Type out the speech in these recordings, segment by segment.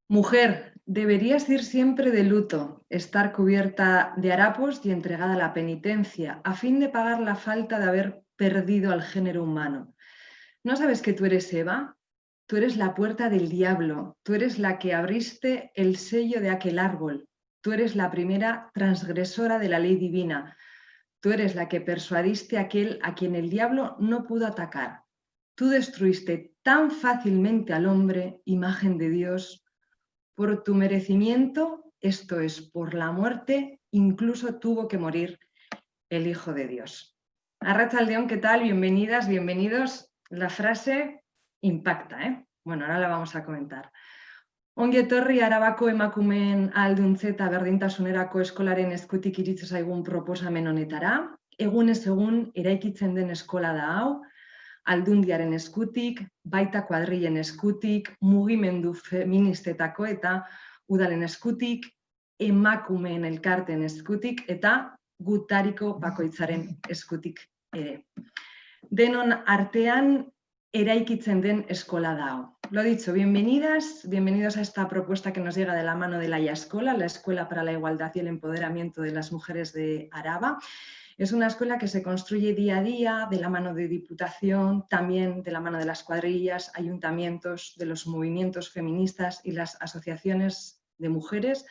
Mujer, deberías ir siempre de luto, estar cubierta de harapos y entregada a la penitencia, a fin de pagar la falta de haber perdido al género humano. ¿No sabes que tú eres Eva? Tú eres la puerta del diablo, tú eres la que abriste el sello de aquel árbol, tú eres la primera transgresora de la ley divina, tú eres la que persuadiste a aquel a quien el diablo no pudo atacar. Tú destruiste tan fácilmente al hombre, imagen de Dios. Por tu merecimiento, esto es, por la muerte, incluso tuvo que morir el Hijo de Dios. Arratsaldeon, ¿qué tal? Bienvenidas, bienvenidos. La frase impacta, ¿eh? Bueno, ahora la vamos a comentar. Ongi etorri Arabako emakumeen ahalduntzeta berdintasunerako eskolaren eskutik iritsi zaigun proposamen honetara. Egunez egun eraikitzen den eskola da hau, Aldundiaren eskutik, baita kuadrilen eskutik, mugimendu feministetako eta udalen eskutik, emakumeen elkarteen eskutik eta gutariko bakoitzaren eskutik ere. Denon artean eraikitzen den eskola da hau. Lo dicho, bienvenidas, bienvenidos a esta propuesta que nos llega de la mano de la Iaskola, la Escuela para la Igualdad y el Empoderamiento de las Mujeres de Araba. Es una escuela que se construye día a día de la mano de Diputación, también de la mano de las cuadrillas, ayuntamientos, de los movimientos feministas y las asociaciones de mujeres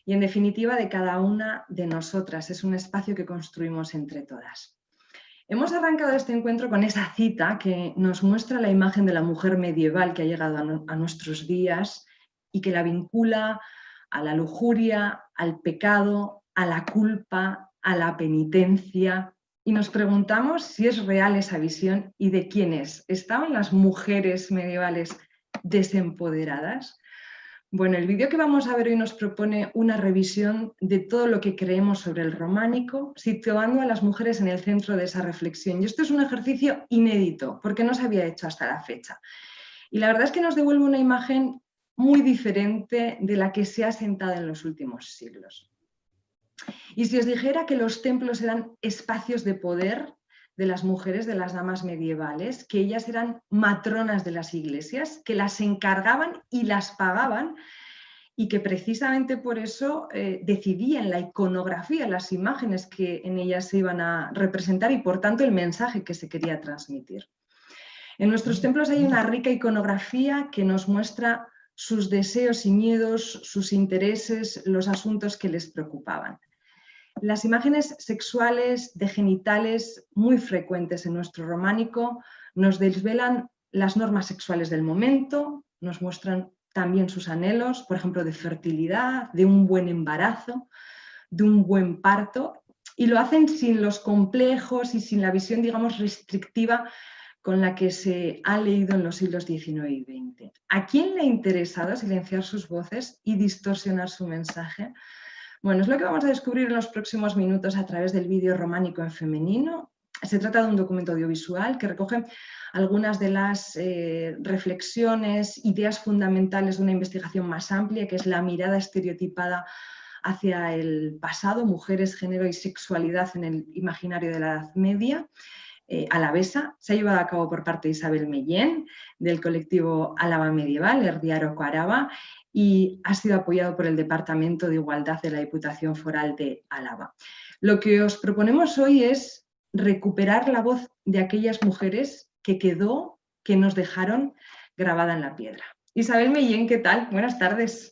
y, en definitiva, de cada una de nosotras. Es un espacio que construimos entre todas. Hemos arrancado este encuentro con esa cita que nos muestra la imagen de la mujer medieval que ha llegado a nuestros días y que la vincula a la lujuria, al pecado, a la culpa, a la penitencia, y nos preguntamos si es real esa visión y de quién es. ¿Estaban las mujeres medievales desempoderadas? Bueno, el vídeo que vamos a ver hoy nos propone una revisión de todo lo que creemos sobre el románico, situando a las mujeres en el centro de esa reflexión. Y esto es un ejercicio inédito, porque no se había hecho hasta la fecha. Y la verdad es que nos devuelve una imagen muy diferente de la que se ha sentado en los últimos siglos. Y si os dijera que los templos eran espacios de poder de las mujeres, de las damas medievales, que ellas eran matronas de las iglesias, que las encargaban y las pagaban, y que precisamente por eso decidían la iconografía, las imágenes que en ellas se iban a representar y por tanto el mensaje que se quería transmitir. En nuestros templos hay una rica iconografía que nos muestra sus deseos y miedos, sus intereses, los asuntos que les preocupaban. Las imágenes sexuales de genitales muy frecuentes en nuestro románico nos desvelan las normas sexuales del momento, nos muestran también sus anhelos, por ejemplo, de fertilidad, de un buen embarazo, de un buen parto, y lo hacen sin los complejos y sin la visión, digamos, restrictiva con la que se ha leído en los siglos XIX y XX. ¿A quién le ha interesado silenciar sus voces y distorsionar su mensaje? Bueno, es lo que vamos a descubrir en los próximos minutos a través del vídeo románico en femenino. Se trata de un documento audiovisual que recoge algunas de las reflexiones, ideas fundamentales de una investigación más amplia, que es la mirada estereotipada hacia el pasado, mujeres, género y sexualidad en el imaginario de la Edad Media. Alavesa, se ha llevado a cabo por parte de Isabel Mellén, del colectivo Álava Medieval, Erdiaroko Araba, y ha sido apoyado por el Departamento de Igualdad de la Diputación Foral de Álava. Lo que os proponemos hoy es recuperar la voz de aquellas mujeres que quedó, que nos dejaron grabada en la piedra. Isabel Mellén, ¿qué tal? Buenas tardes.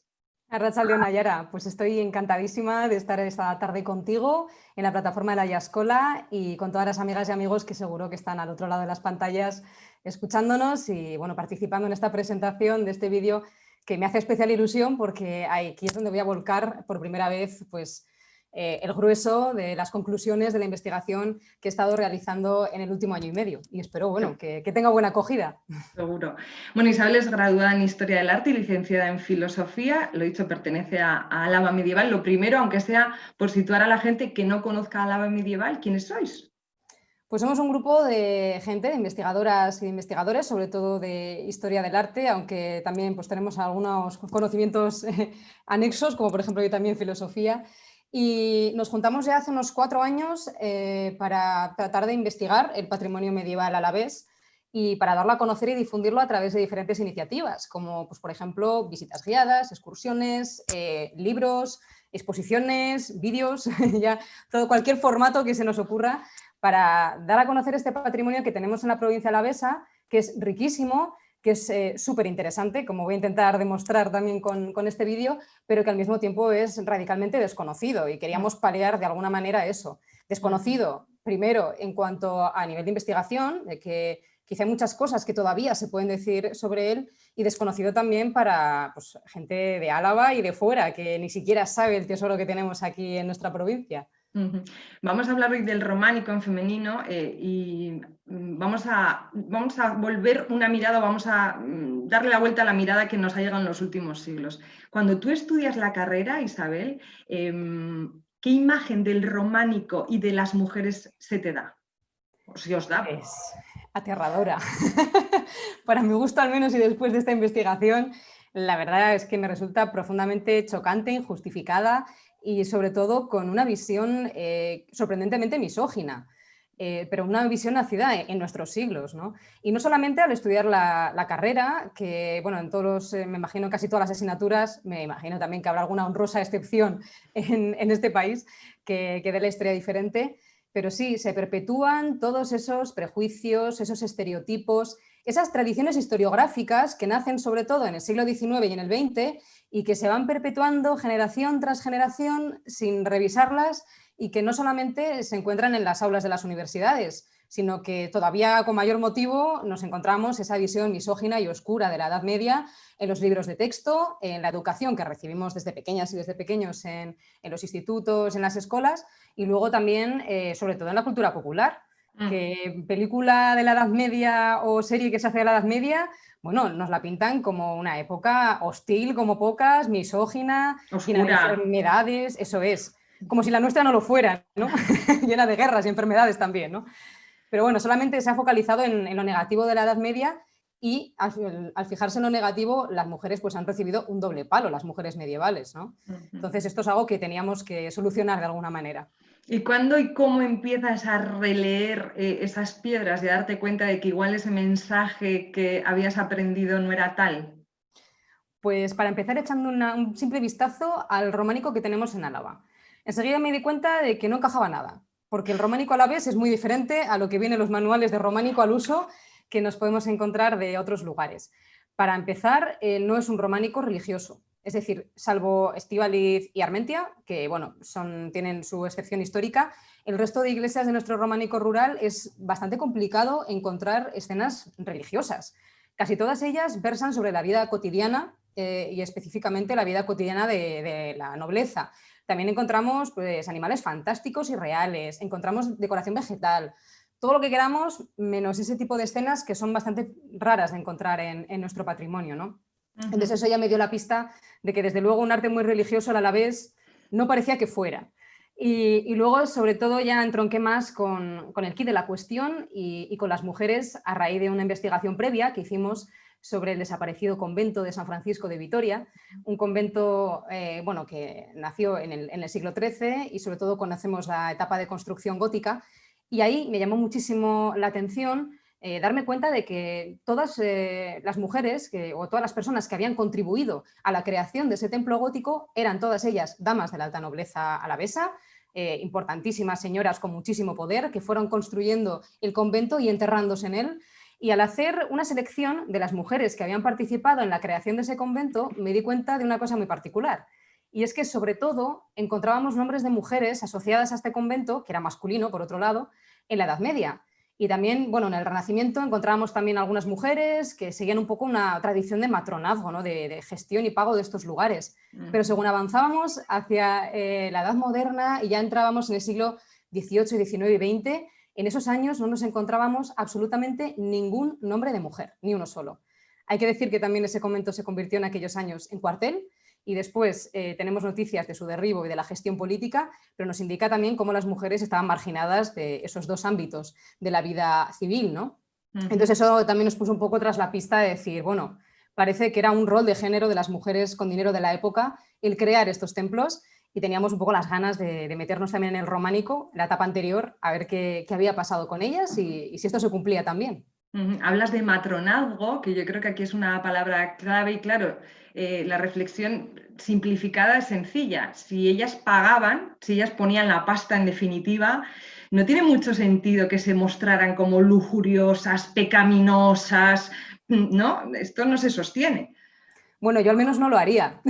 Arratsaldeon, Nayara, pues estoy encantadísima de estar esta tarde contigo en la plataforma de la Iaskola y con todas las amigas y amigos que seguro que están al otro lado de las pantallas escuchándonos y bueno, participando en esta presentación de este vídeo que me hace especial ilusión porque aquí es donde voy a volcar por primera vez pues, el grueso de las conclusiones de la investigación que he estado realizando en el último año y medio y espero bueno, que tenga buena acogida. Seguro. Bueno, Isabel es graduada en Historia del Arte y licenciada en Filosofía. Lo dicho, pertenece a Álava Medieval. Lo primero, aunque sea por situar a la gente que no conozca Álava Medieval, ¿quiénes sois? Pues somos un grupo de gente, de investigadoras y de investigadores, sobre todo de historia del arte, aunque también pues, tenemos algunos conocimientos anexos, como por ejemplo yo también filosofía. Y nos juntamos ya hace unos 4 años para tratar de investigar el patrimonio medieval alavés y para darlo a conocer y difundirlo a través de diferentes iniciativas, como pues, por ejemplo visitas guiadas, excursiones, libros, exposiciones, vídeos, ya todo, cualquier formato que se nos ocurra para dar a conocer este patrimonio que tenemos en la provincia alavesa, que es riquísimo, que es súper interesante, como voy a intentar demostrar también con este vídeo, pero que al mismo tiempo es radicalmente desconocido y queríamos paliar de alguna manera eso. Desconocido, primero, en cuanto a nivel de investigación, de que quizá hay muchas cosas que todavía se pueden decir sobre él, y desconocido también para pues, gente de Álava y de fuera, que ni siquiera sabe el tesoro que tenemos aquí en nuestra provincia. Vamos a hablar hoy del románico en femenino y vamos a volver una mirada, vamos a darle la vuelta a la mirada que nos ha llegado en los últimos siglos. Cuando tú estudias la carrera, Isabel, ¿qué imagen del románico y de las mujeres se te da? ¿O si os da? Es aterradora. Para mi gusto, al menos, y después de esta investigación, la verdad es que me resulta profundamente chocante, injustificada y sobre todo con una visión sorprendentemente misógina, pero una visión nacida en nuestros siglos, ¿no? Y no solamente al estudiar la carrera, que bueno, en todos los, me imagino casi todas las asignaturas, me imagino también que habrá alguna honrosa excepción en este país que dé la historia diferente, pero sí, se perpetúan todos esos prejuicios, esos estereotipos, esas tradiciones historiográficas que nacen sobre todo en el siglo XIX y en el XX y que se van perpetuando generación tras generación sin revisarlas y que no solamente se encuentran en las aulas de las universidades, sino que todavía con mayor motivo nos encontramos esa visión misógina y oscura de la Edad Media en los libros de texto, en la educación que recibimos desde pequeñas y desde pequeños en los institutos, en las escuelas, y luego también, sobre todo en la cultura popular, que película de la Edad Media o serie que se hace de la Edad Media, bueno, nos la pintan como una época hostil como pocas, misógina, llena de Oscura. enfermedades, eso es, como si la nuestra no lo fuera, ¿no? Llena de guerras y enfermedades también, ¿no? Pero bueno, solamente se ha focalizado en lo negativo de la Edad Media y al fijarse en lo negativo, las mujeres pues han recibido un doble palo, las mujeres medievales, ¿no? Entonces esto es algo que teníamos que solucionar de alguna manera. ¿Y cuándo y cómo empiezas a releer esas piedras y a darte cuenta de que igual ese mensaje que habías aprendido no era tal? Pues para empezar echando un simple vistazo al románico que tenemos en Álava. Enseguida me di cuenta de que no encajaba nada, porque el románico alavés es muy diferente a lo que viene en los manuales de románico al uso que nos podemos encontrar de otros lugares. Para empezar, no es un románico religioso, es decir, salvo Estíbaliz y Armentia, que bueno, tienen su excepción histórica, el resto de iglesias de nuestro románico rural es bastante complicado encontrar escenas religiosas. Casi todas ellas versan sobre la vida cotidiana y específicamente la vida cotidiana de la nobleza. También encontramos pues, animales fantásticos y reales, encontramos decoración vegetal, todo lo que queramos, menos ese tipo de escenas que son bastante raras de encontrar en nuestro patrimonio, ¿no? Entonces eso ya me dio la pista de que desde luego un arte muy religioso a la vez no parecía que fuera. Y luego, sobre todo, ya entronqué más con el quid de la cuestión y con las mujeres a raíz de una investigación previa que hicimos sobre el desaparecido convento de San Francisco de Vitoria, un convento bueno, que nació en el siglo XIII y sobre todo conocemos la etapa de construcción gótica, y ahí me llamó muchísimo la atención darme cuenta de que todas las mujeres o todas las personas que habían contribuido a la creación de ese templo gótico eran todas ellas damas de la alta nobleza alavesa, importantísimas señoras con muchísimo poder que fueron construyendo el convento y enterrándose en él. Y al hacer una selección de las mujeres que habían participado en la creación de ese convento, me di cuenta de una cosa muy particular. Y es que, sobre todo, encontrábamos nombres de mujeres asociadas a este convento, que era masculino, por otro lado, en la Edad Media. Y también, bueno, en el Renacimiento encontrábamos también algunas mujeres que seguían un poco una tradición de matronazgo, ¿no? de gestión y pago de estos lugares. Pero según avanzábamos hacia la Edad Moderna y ya entrábamos en el siglo XVIII, XIX y XX, en esos años no nos encontrábamos absolutamente ningún nombre de mujer, ni uno solo. Hay que decir que también ese convento se convirtió en aquellos años en cuartel y después tenemos noticias de su derribo y de la gestión política, pero nos indica también cómo las mujeres estaban marginadas de esos dos ámbitos de la vida civil, ¿no? Entonces eso también nos puso un poco tras la pista de decir, bueno, parece que era un rol de género de las mujeres con dinero de la época el crear estos templos, y teníamos un poco las ganas de meternos también en el románico, la etapa anterior, a ver qué había pasado con ellas y si esto se cumplía también. Hablas de matronazgo, que yo creo que aquí es una palabra clave y claro, la reflexión simplificada es sencilla. Si ellas pagaban, si ellas ponían la pasta en definitiva, no tiene mucho sentido que se mostraran como lujuriosas, pecaminosas, ¿no? Esto no se sostiene. Bueno, yo al menos no lo haría.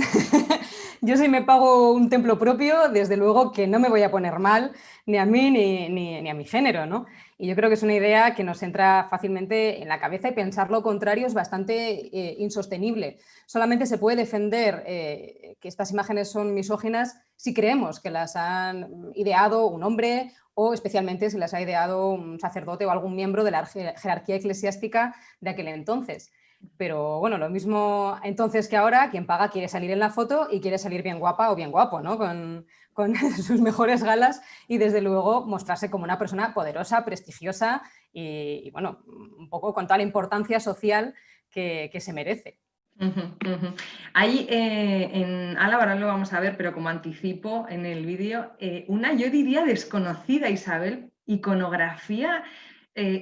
Yo si me pago un templo propio, desde luego que no me voy a poner mal ni a mí ni a mi género, ¿no? Y yo creo que es una idea que nos entra fácilmente en la cabeza y pensar lo contrario es bastante insostenible. Solamente se puede defender que estas imágenes son misóginas si creemos que las han ideado un hombre o especialmente si las ha ideado un sacerdote o algún miembro de la jerarquía eclesiástica de aquel entonces. Pero bueno, lo mismo entonces que ahora, quien paga quiere salir en la foto y quiere salir bien guapa o bien guapo, ¿no? Con sus mejores galas y desde luego mostrarse como una persona poderosa, prestigiosa y bueno, un poco con toda la importancia social que se merece. Hay en Álava, ahora lo vamos a ver, pero como anticipo en el vídeo, una, yo diría, desconocida, Isabel, iconografía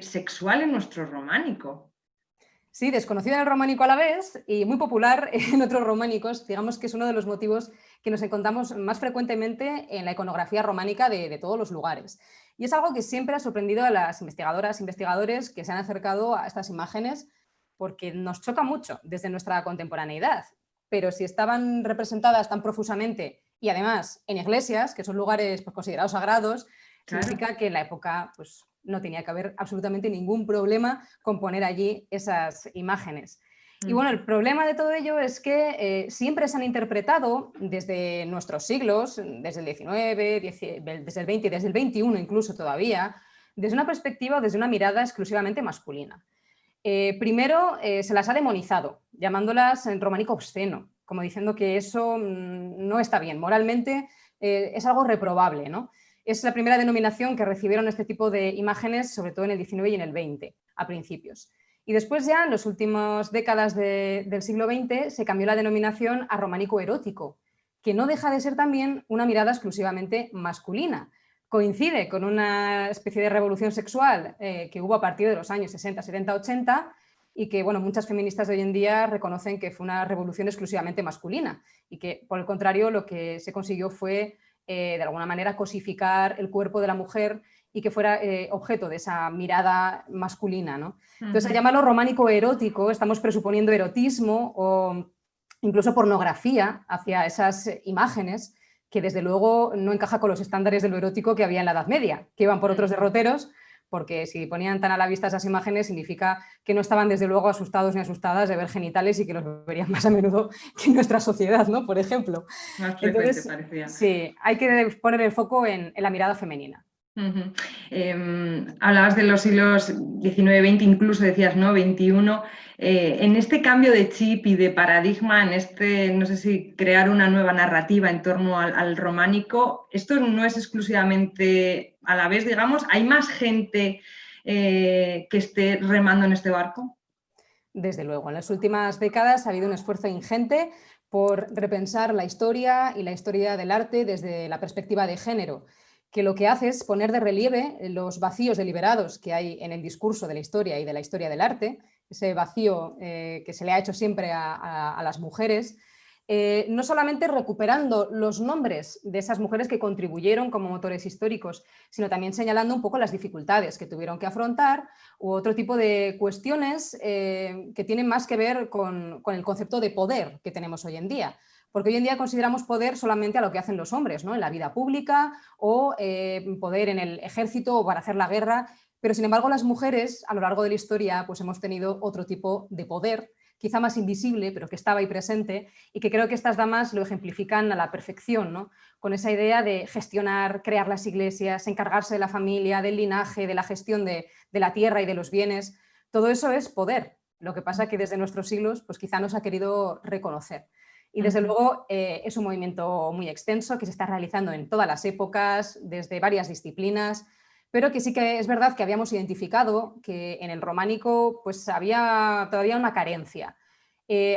sexual en nuestro románico. Sí, desconocida en el románico a la vez y muy popular en otros románicos. Digamos que es uno de los motivos que nos encontramos más frecuentemente en la iconografía románica de todos los lugares. Y es algo que siempre ha sorprendido a las investigadoras e investigadores que se han acercado a estas imágenes porque nos choca mucho desde nuestra contemporaneidad. Pero si estaban representadas tan profusamente y además en iglesias, que son lugares pues, considerados sagrados, Claro. significa que en la época pues, no tenía que haber absolutamente ningún problema con poner allí esas imágenes. Y bueno, el problema de todo ello es que siempre se han interpretado desde nuestros siglos, desde el 19, desde el 20, desde el 21 incluso todavía, desde una perspectiva, desde una mirada exclusivamente masculina. Primero se las ha demonizado, llamándolas en románico obsceno, como diciendo que eso no está bien, moralmente es algo reprobable, ¿no? Es la primera denominación que recibieron este tipo de imágenes, sobre todo en el 19 y en el 20, a principios. Y después ya, en las últimas décadas del siglo XX, se cambió la denominación a románico erótico, que no deja de ser también una mirada exclusivamente masculina. Coincide con una especie de revolución sexual que hubo a partir de los años 60, 70, 80 y que bueno, muchas feministas de hoy en día reconocen que fue una revolución exclusivamente masculina y que, por el contrario, lo que se consiguió fue de alguna manera cosificar el cuerpo de la mujer y que fuera objeto de esa mirada masculina, ¿no? Entonces, al llamarlo románico erótico, estamos presuponiendo erotismo o incluso pornografía hacia esas imágenes que desde luego no encaja con los estándares de lo erótico que había en la Edad Media, que iban por otros derroteros, porque si ponían tan a la vista esas imágenes significa que no estaban desde luego asustados ni asustadas de ver genitales y que los verían más a menudo que en nuestra sociedad, ¿no? Por ejemplo. Más frecuente Entonces, parecía. sí, hay que poner el foco en la mirada femenina. Hablabas de los siglos XIX, XX, incluso decías, ¿no? XXI. En este cambio de chip y de paradigma, en este, no sé si crear una nueva narrativa en torno al románico, esto no es exclusivamente a la vez, digamos, ¿hay más gente que esté remando en este barco? Desde luego, en las últimas décadas ha habido un esfuerzo ingente por repensar la historia y la historia del arte desde la perspectiva de género, que lo que hace es poner de relieve los vacíos deliberados que hay en el discurso de la historia y de la historia del arte, ese vacío que se le ha hecho siempre a las mujeres, no solamente recuperando los nombres de esas mujeres que contribuyeron como motores históricos, sino también señalando un poco las dificultades que tuvieron que afrontar u otro tipo de cuestiones que tienen más que ver con el concepto de poder que tenemos hoy en día. Porque hoy en día consideramos poder solamente a lo que hacen los hombres, ¿no? En la vida pública o poder en el ejército o para hacer la guerra, pero sin embargo las mujeres a lo largo de la historia pues hemos tenido otro tipo de poder, quizá más invisible, pero que estaba ahí presente y que creo que estas damas lo ejemplifican a la perfección, ¿no? Con esa idea de gestionar, crear las iglesias, encargarse de la familia, del linaje, de la gestión de la tierra y de los bienes. Todo eso es poder. Lo que pasa es que desde nuestros siglos pues quizá no se ha querido reconocer. Y desde luego es un movimiento muy extenso que se está realizando en todas las épocas, desde varias disciplinas, pero que sí que es verdad que habíamos identificado que en el románico pues había todavía una carencia.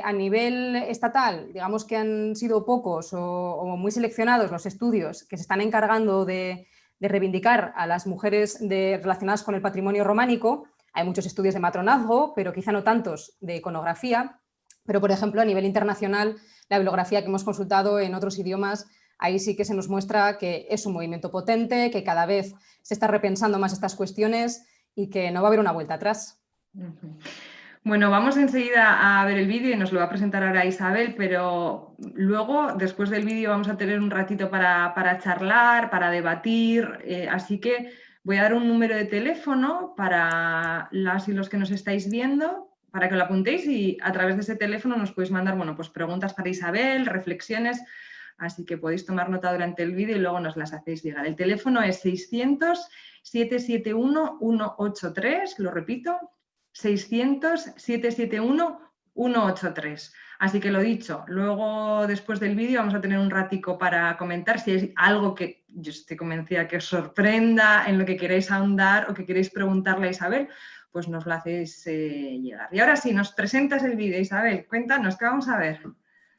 A nivel estatal, digamos que han sido pocos o muy seleccionados los estudios que se están encargando de reivindicar a las mujeres relacionadas con el patrimonio románico. Hay muchos estudios de matronazgo, pero quizá no tantos de iconografía. Pero, por ejemplo, a nivel internacional, la bibliografía que hemos consultado en otros idiomas, ahí sí que se nos muestra que es un movimiento potente, que cada vez se está repensando más estas cuestiones y que no va a haber una vuelta atrás. Bueno, vamos enseguida a ver el vídeo y nos lo va a presentar ahora Isabel, pero luego, después del vídeo, vamos a tener un ratito para charlar, para debatir, así que voy a dar un número de teléfono para las y los que nos estáis viendo, para que lo apuntéis y a través de ese teléfono nos podéis mandar, bueno, pues preguntas para Isabel, reflexiones, así que podéis tomar nota durante el vídeo y luego nos las hacéis llegar. El teléfono es 600-771-183, lo repito, 600-771-183. Así que lo dicho, luego después del vídeo vamos a tener un ratico para comentar si hay algo que yo estoy convencida que os sorprenda, en lo que queréis ahondar o que queréis preguntarle a Isabel, pues nos lo hacéis llegar. Y ahora sí, nos presentas el vídeo, Isabel, cuéntanos, ¿qué vamos a ver?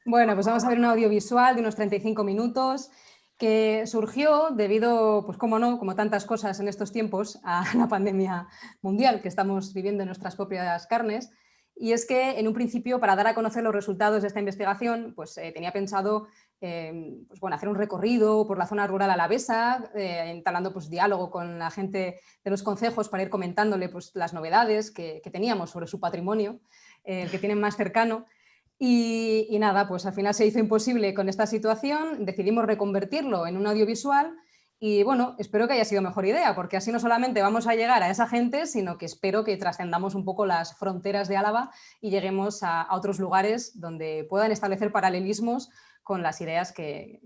Bueno, pues vamos a ver un audiovisual de unos 35 minutos que surgió debido, pues cómo no, como tantas cosas en estos tiempos, a la pandemia mundial que estamos viviendo en nuestras propias carnes. Y es que en un principio, para dar a conocer los resultados de esta investigación, pues tenía pensado pues, bueno, hacer un recorrido por la zona rural alavesa, entablando pues, diálogo con la gente de los concejos para ir comentándole pues, las novedades que teníamos sobre su patrimonio, que tienen más cercano. Y nada, pues al final se hizo imposible con esta situación, decidimos reconvertirlo en un audiovisual y bueno, espero que haya sido mejor idea, porque así no solamente vamos a llegar a esa gente, sino que espero que trascendamos un poco las fronteras de Álava y lleguemos a otros lugares donde puedan establecer paralelismos con las ideas que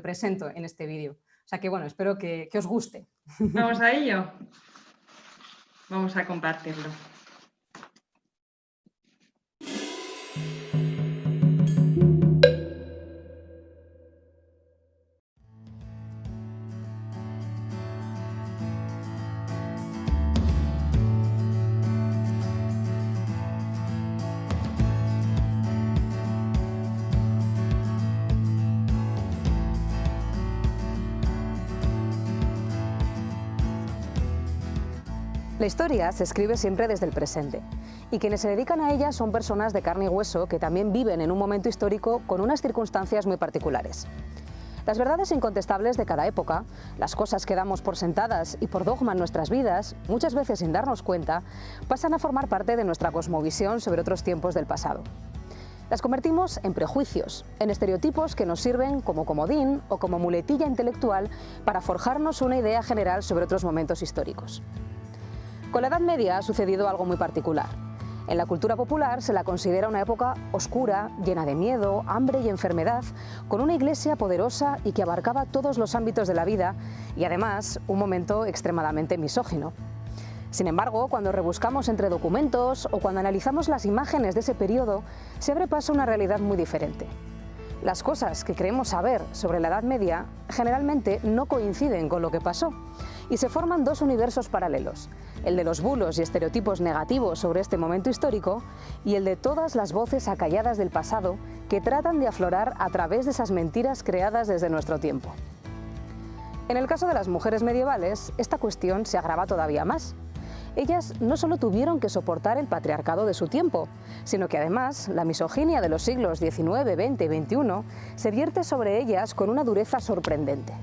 presento en este vídeo. O sea que bueno, espero que os guste. Vamos a ello. Vamos a compartirlo. La historia se escribe siempre desde el presente y quienes se dedican a ella son personas de carne y hueso que también viven en un momento histórico con unas circunstancias muy particulares. Las verdades incontestables de cada época, las cosas que damos por sentadas y por dogma en nuestras vidas, muchas veces sin darnos cuenta, pasan a formar parte de nuestra cosmovisión sobre otros tiempos del pasado. Las convertimos en prejuicios, en estereotipos que nos sirven como comodín o como muletilla intelectual para forjarnos una idea general sobre otros momentos históricos. Con la Edad Media ha sucedido algo muy particular. En la cultura popular se la considera una época oscura, llena de miedo, hambre y enfermedad, con una iglesia poderosa y que abarcaba todos los ámbitos de la vida y además un momento extremadamente misógino. Sin embargo, cuando rebuscamos entre documentos o cuando analizamos las imágenes de ese periodo, se abre paso a una realidad muy diferente. Las cosas que creemos saber sobre la Edad Media generalmente no coinciden con lo que pasó y se forman dos universos paralelos, el de los bulos y estereotipos negativos sobre este momento histórico y el de todas las voces acalladas del pasado que tratan de aflorar a través de esas mentiras creadas desde nuestro tiempo. En el caso de las mujeres medievales, esta cuestión se agrava todavía más. Ellas no solo tuvieron que soportar el patriarcado de su tiempo, sino que además la misoginia de los siglos XIX, XX y XXI se vierte sobre ellas con una dureza sorprendente.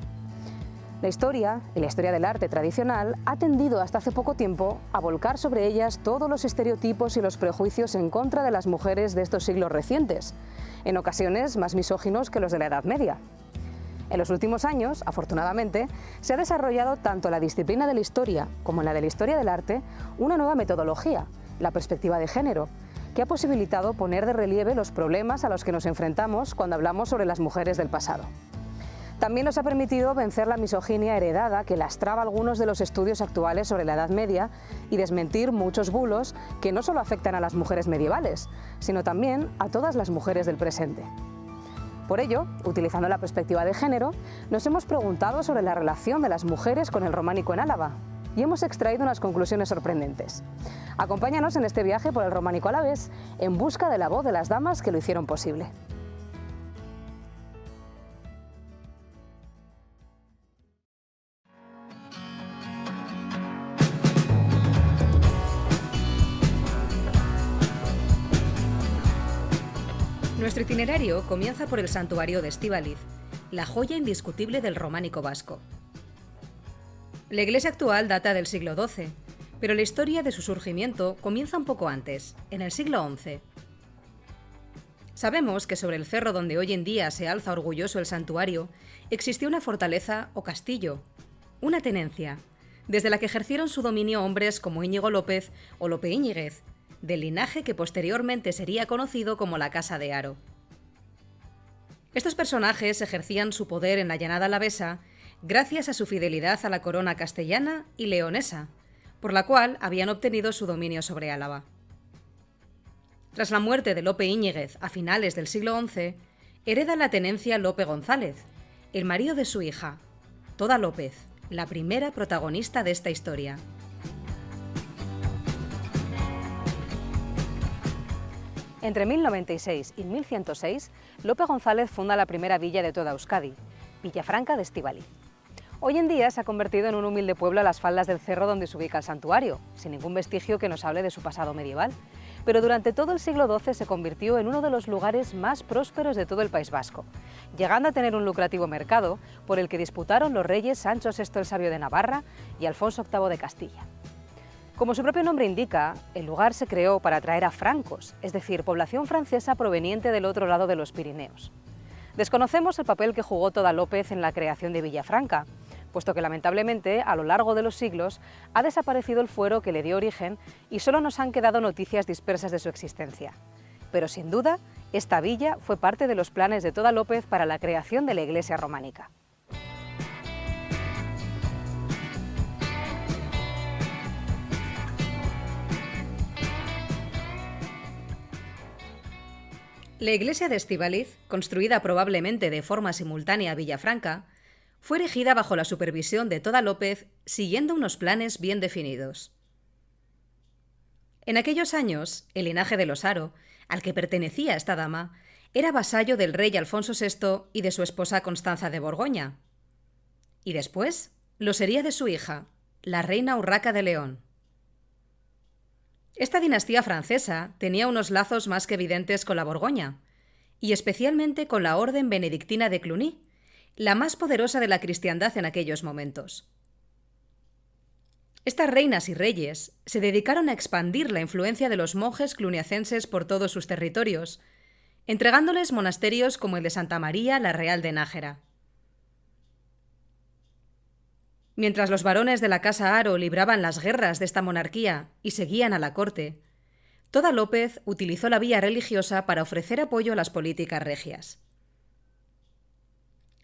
La historia, y la historia del arte tradicional, ha tendido hasta hace poco tiempo a volcar sobre ellas todos los estereotipos y los prejuicios en contra de las mujeres de estos siglos recientes, en ocasiones más misóginos que los de la Edad Media. En los últimos años, afortunadamente, se ha desarrollado tanto en la disciplina de la historia como en la de la historia del arte una nueva metodología, la perspectiva de género, que ha posibilitado poner de relieve los problemas a los que nos enfrentamos cuando hablamos sobre las mujeres del pasado. También nos ha permitido vencer la misoginia heredada que lastraba algunos de los estudios actuales sobre la Edad Media y desmentir muchos bulos que no solo afectan a las mujeres medievales, sino también a todas las mujeres del presente. Por ello, utilizando la perspectiva de género, nos hemos preguntado sobre la relación de las mujeres con el románico en Álava y hemos extraído unas conclusiones sorprendentes. Acompáñanos en este viaje por el románico alavés en busca de la voz de las damas que lo hicieron posible. Nuestro itinerario comienza por el santuario de Estíbaliz, la joya indiscutible del románico vasco. La iglesia actual data del siglo XII, pero la historia de su surgimiento comienza un poco antes, en el siglo XI. Sabemos que sobre el cerro donde hoy en día se alza orgulloso el santuario, existió una fortaleza o castillo, una tenencia, desde la que ejercieron su dominio hombres como Íñigo López o Lope Íñiguez, del linaje que posteriormente sería conocido como la Casa de Haro. Estos personajes ejercían su poder en la llanada alavesa gracias a su fidelidad a la corona castellana y leonesa, por la cual habían obtenido su dominio sobre Álava. Tras la muerte de Lope Íñiguez a finales del siglo XI, hereda la tenencia Lope González, el marido de su hija, Toda López, la primera protagonista de esta historia. Entre 1096 y 1106, Lope González funda la primera villa de toda Euskadi, Villafranca de Estíbaliz. Hoy en día se ha convertido en un humilde pueblo a las faldas del cerro donde se ubica el santuario, sin ningún vestigio que nos hable de su pasado medieval, pero durante todo el siglo XII se convirtió en uno de los lugares más prósperos de todo el País Vasco, llegando a tener un lucrativo mercado por el que disputaron los reyes Sancho VI el Sabio de Navarra y Alfonso VIII de Castilla. Como su propio nombre indica, el lugar se creó para atraer a francos, es decir, población francesa proveniente del otro lado de los Pirineos. Desconocemos el papel que jugó Toda López en la creación de Villafranca, puesto que lamentablemente a lo largo de los siglos ha desaparecido el fuero que le dio origen y solo nos han quedado noticias dispersas de su existencia. Pero sin duda, esta villa fue parte de los planes de Toda López para la creación de la iglesia románica. La iglesia de Estíbaliz, construida probablemente de forma simultánea a Villafranca, fue erigida bajo la supervisión de Toda López siguiendo unos planes bien definidos. En aquellos años, el linaje de los Haro, al que pertenecía esta dama, era vasallo del rey Alfonso VI y de su esposa Constanza de Borgoña. Y después lo sería de su hija, la reina Urraca de León. Esta dinastía francesa tenía unos lazos más que evidentes con la Borgoña, y especialmente con la Orden Benedictina de Cluny, la más poderosa de la cristiandad en aquellos momentos. Estas reinas y reyes se dedicaron a expandir la influencia de los monjes cluniacenses por todos sus territorios, entregándoles monasterios como el de Santa María la Real de Nájera. Mientras los varones de la Casa Haro libraban las guerras de esta monarquía y seguían a la corte, Toda López utilizó la vía religiosa para ofrecer apoyo a las políticas regias.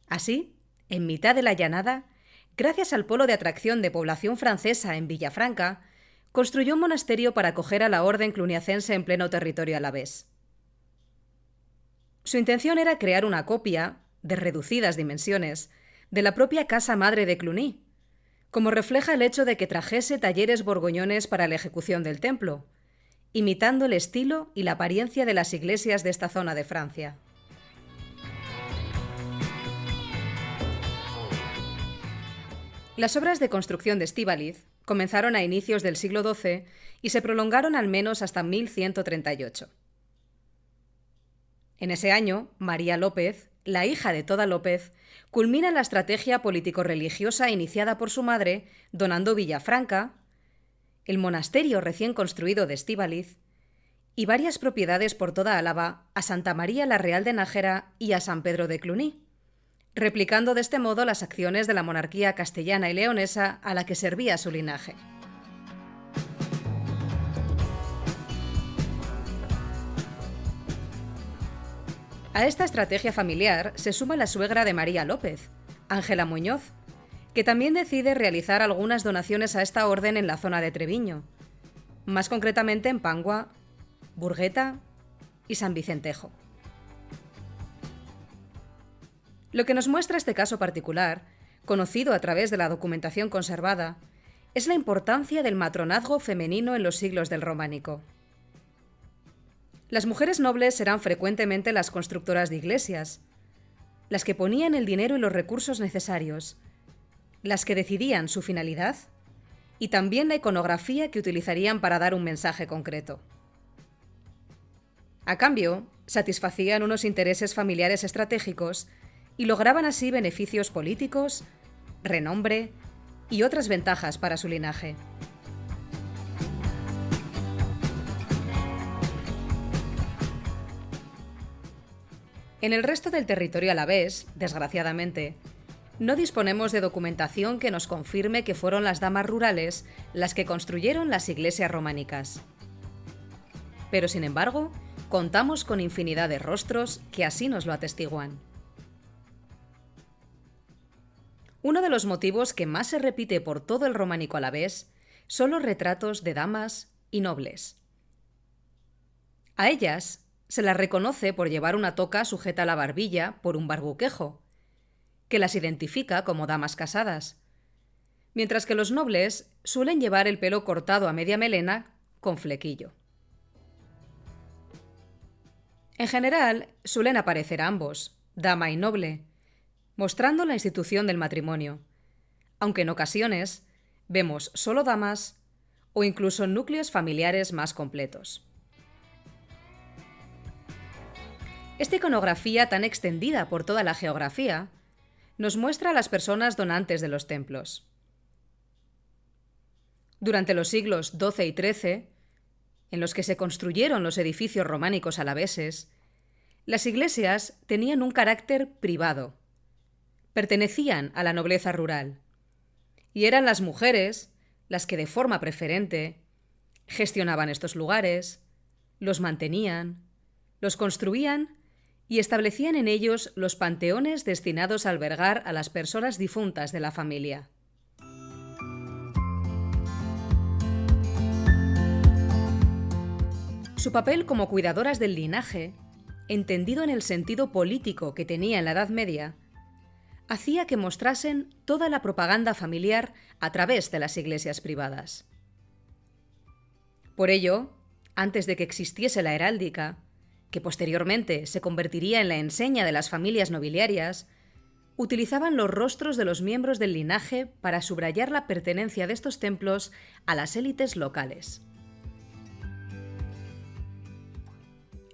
Así, en mitad de la llanada, gracias al polo de atracción de población francesa en Villafranca, construyó un monasterio para acoger a la orden cluniacense en pleno territorio alavés. Su intención era crear una copia, de reducidas dimensiones, de la propia casa madre de Cluny, como refleja el hecho de que trajese talleres borgoñones para la ejecución del templo, imitando el estilo y la apariencia de las iglesias de esta zona de Francia. Las obras de construcción de Estíbaliz comenzaron a inicios del siglo XII y se prolongaron al menos hasta 1138. En ese año, María López, la hija de Toda López, culmina la estrategia político-religiosa iniciada por su madre, donando Villafranca, el monasterio recién construido de Estíbaliz y varias propiedades por toda Álava a Santa María la Real de Nájera y a San Pedro de Cluny, replicando de este modo las acciones de la monarquía castellana y leonesa a la que servía su linaje. A esta estrategia familiar se suma la suegra de María López, Ángela Muñoz, que también decide realizar algunas donaciones a esta orden en la zona de Treviño, más concretamente en Pangua, Burgueta y San Vicentejo. Lo que nos muestra este caso particular, conocido a través de la documentación conservada, es la importancia del matronazgo femenino en los siglos del románico. Las mujeres nobles eran frecuentemente las constructoras de iglesias, las que ponían el dinero y los recursos necesarios, las que decidían su finalidad y también la iconografía que utilizarían para dar un mensaje concreto. A cambio, satisfacían unos intereses familiares estratégicos y lograban así beneficios políticos, renombre y otras ventajas para su linaje. En el resto del territorio alavés, desgraciadamente, no disponemos de documentación que nos confirme que fueron las damas rurales las que construyeron las iglesias románicas. Pero, sin embargo, contamos con infinidad de rostros que así nos lo atestiguan. Uno de los motivos que más se repite por todo el románico alavés son los retratos de damas y nobles. A ellas se las reconoce por llevar una toca sujeta a la barbilla por un barbuquejo, que las identifica como damas casadas, mientras que los nobles suelen llevar el pelo cortado a media melena con flequillo. En general, suelen aparecer ambos, dama y noble, mostrando la institución del matrimonio, aunque en ocasiones vemos solo damas o incluso núcleos familiares más completos. Esta iconografía tan extendida por toda la geografía nos muestra a las personas donantes de los templos. Durante los siglos XII y XIII, en los que se construyeron los edificios románicos alaveses, las iglesias tenían un carácter privado, pertenecían a la nobleza rural, y eran las mujeres las que de forma preferente gestionaban estos lugares, los mantenían, los construían y establecían en ellos los panteones destinados a albergar a las personas difuntas de la familia. Su papel como cuidadoras del linaje, entendido en el sentido político que tenía en la Edad Media, hacía que mostrasen toda la propaganda familiar a través de las iglesias privadas. Por ello, antes de que existiese la heráldica, que posteriormente se convertiría en la enseña de las familias nobiliarias, utilizaban los rostros de los miembros del linaje para subrayar la pertenencia de estos templos a las élites locales.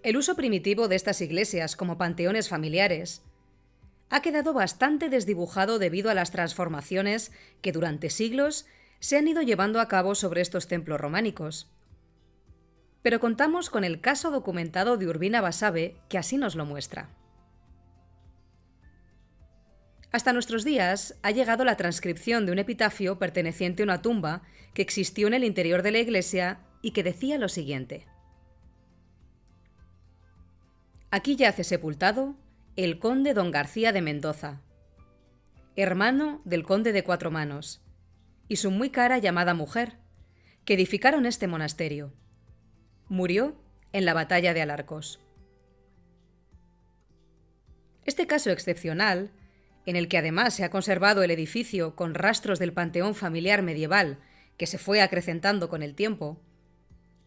El uso primitivo de estas iglesias como panteones familiares ha quedado bastante desdibujado debido a las transformaciones que durante siglos se han ido llevando a cabo sobre estos templos románicos. Pero contamos con el caso documentado de Urbina Basabe, que así nos lo muestra. Hasta nuestros días ha llegado la transcripción de un epitafio perteneciente a una tumba que existió en el interior de la iglesia y que decía lo siguiente: Aquí yace sepultado el conde don García de Mendoza, hermano del conde de Cuatro Manos, y su muy cara llamada mujer, que edificaron este monasterio. Murió en la batalla de Alarcos. Este caso excepcional, en el que además se ha conservado el edificio con rastros del panteón familiar medieval que se fue acrecentando con el tiempo,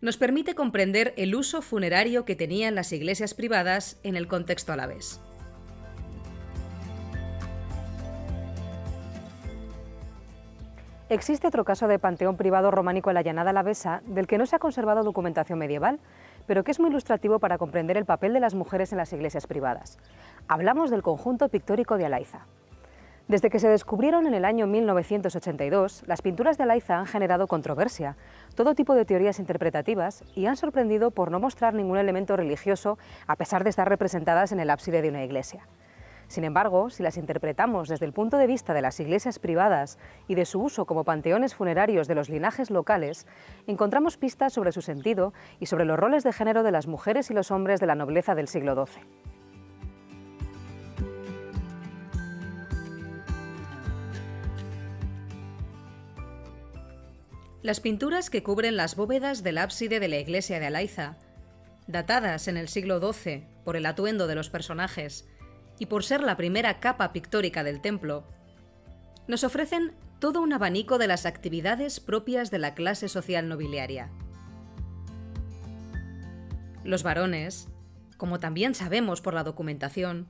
nos permite comprender el uso funerario que tenían las iglesias privadas en el contexto alavés. Existe otro caso de panteón privado románico en la llanada alavesa del que no se ha conservado documentación medieval, pero que es muy ilustrativo para comprender el papel de las mujeres en las iglesias privadas. Hablamos del conjunto pictórico de Alaiza. Desde que se descubrieron en el año 1982, las pinturas de Alaiza han generado controversia, todo tipo de teorías interpretativas y han sorprendido por no mostrar ningún elemento religioso a pesar de estar representadas en el ábside de una iglesia. Sin embargo, si las interpretamos desde el punto de vista de las iglesias privadas y de su uso como panteones funerarios de los linajes locales, encontramos pistas sobre su sentido y sobre los roles de género de las mujeres y los hombres de la nobleza del siglo XII. Las pinturas que cubren las bóvedas del ábside de la iglesia de Alaiza, datadas en el siglo XII por el atuendo de los personajes y por ser la primera capa pictórica del templo, nos ofrecen todo un abanico de las actividades propias de la clase social nobiliaria. Los varones, como también sabemos por la documentación,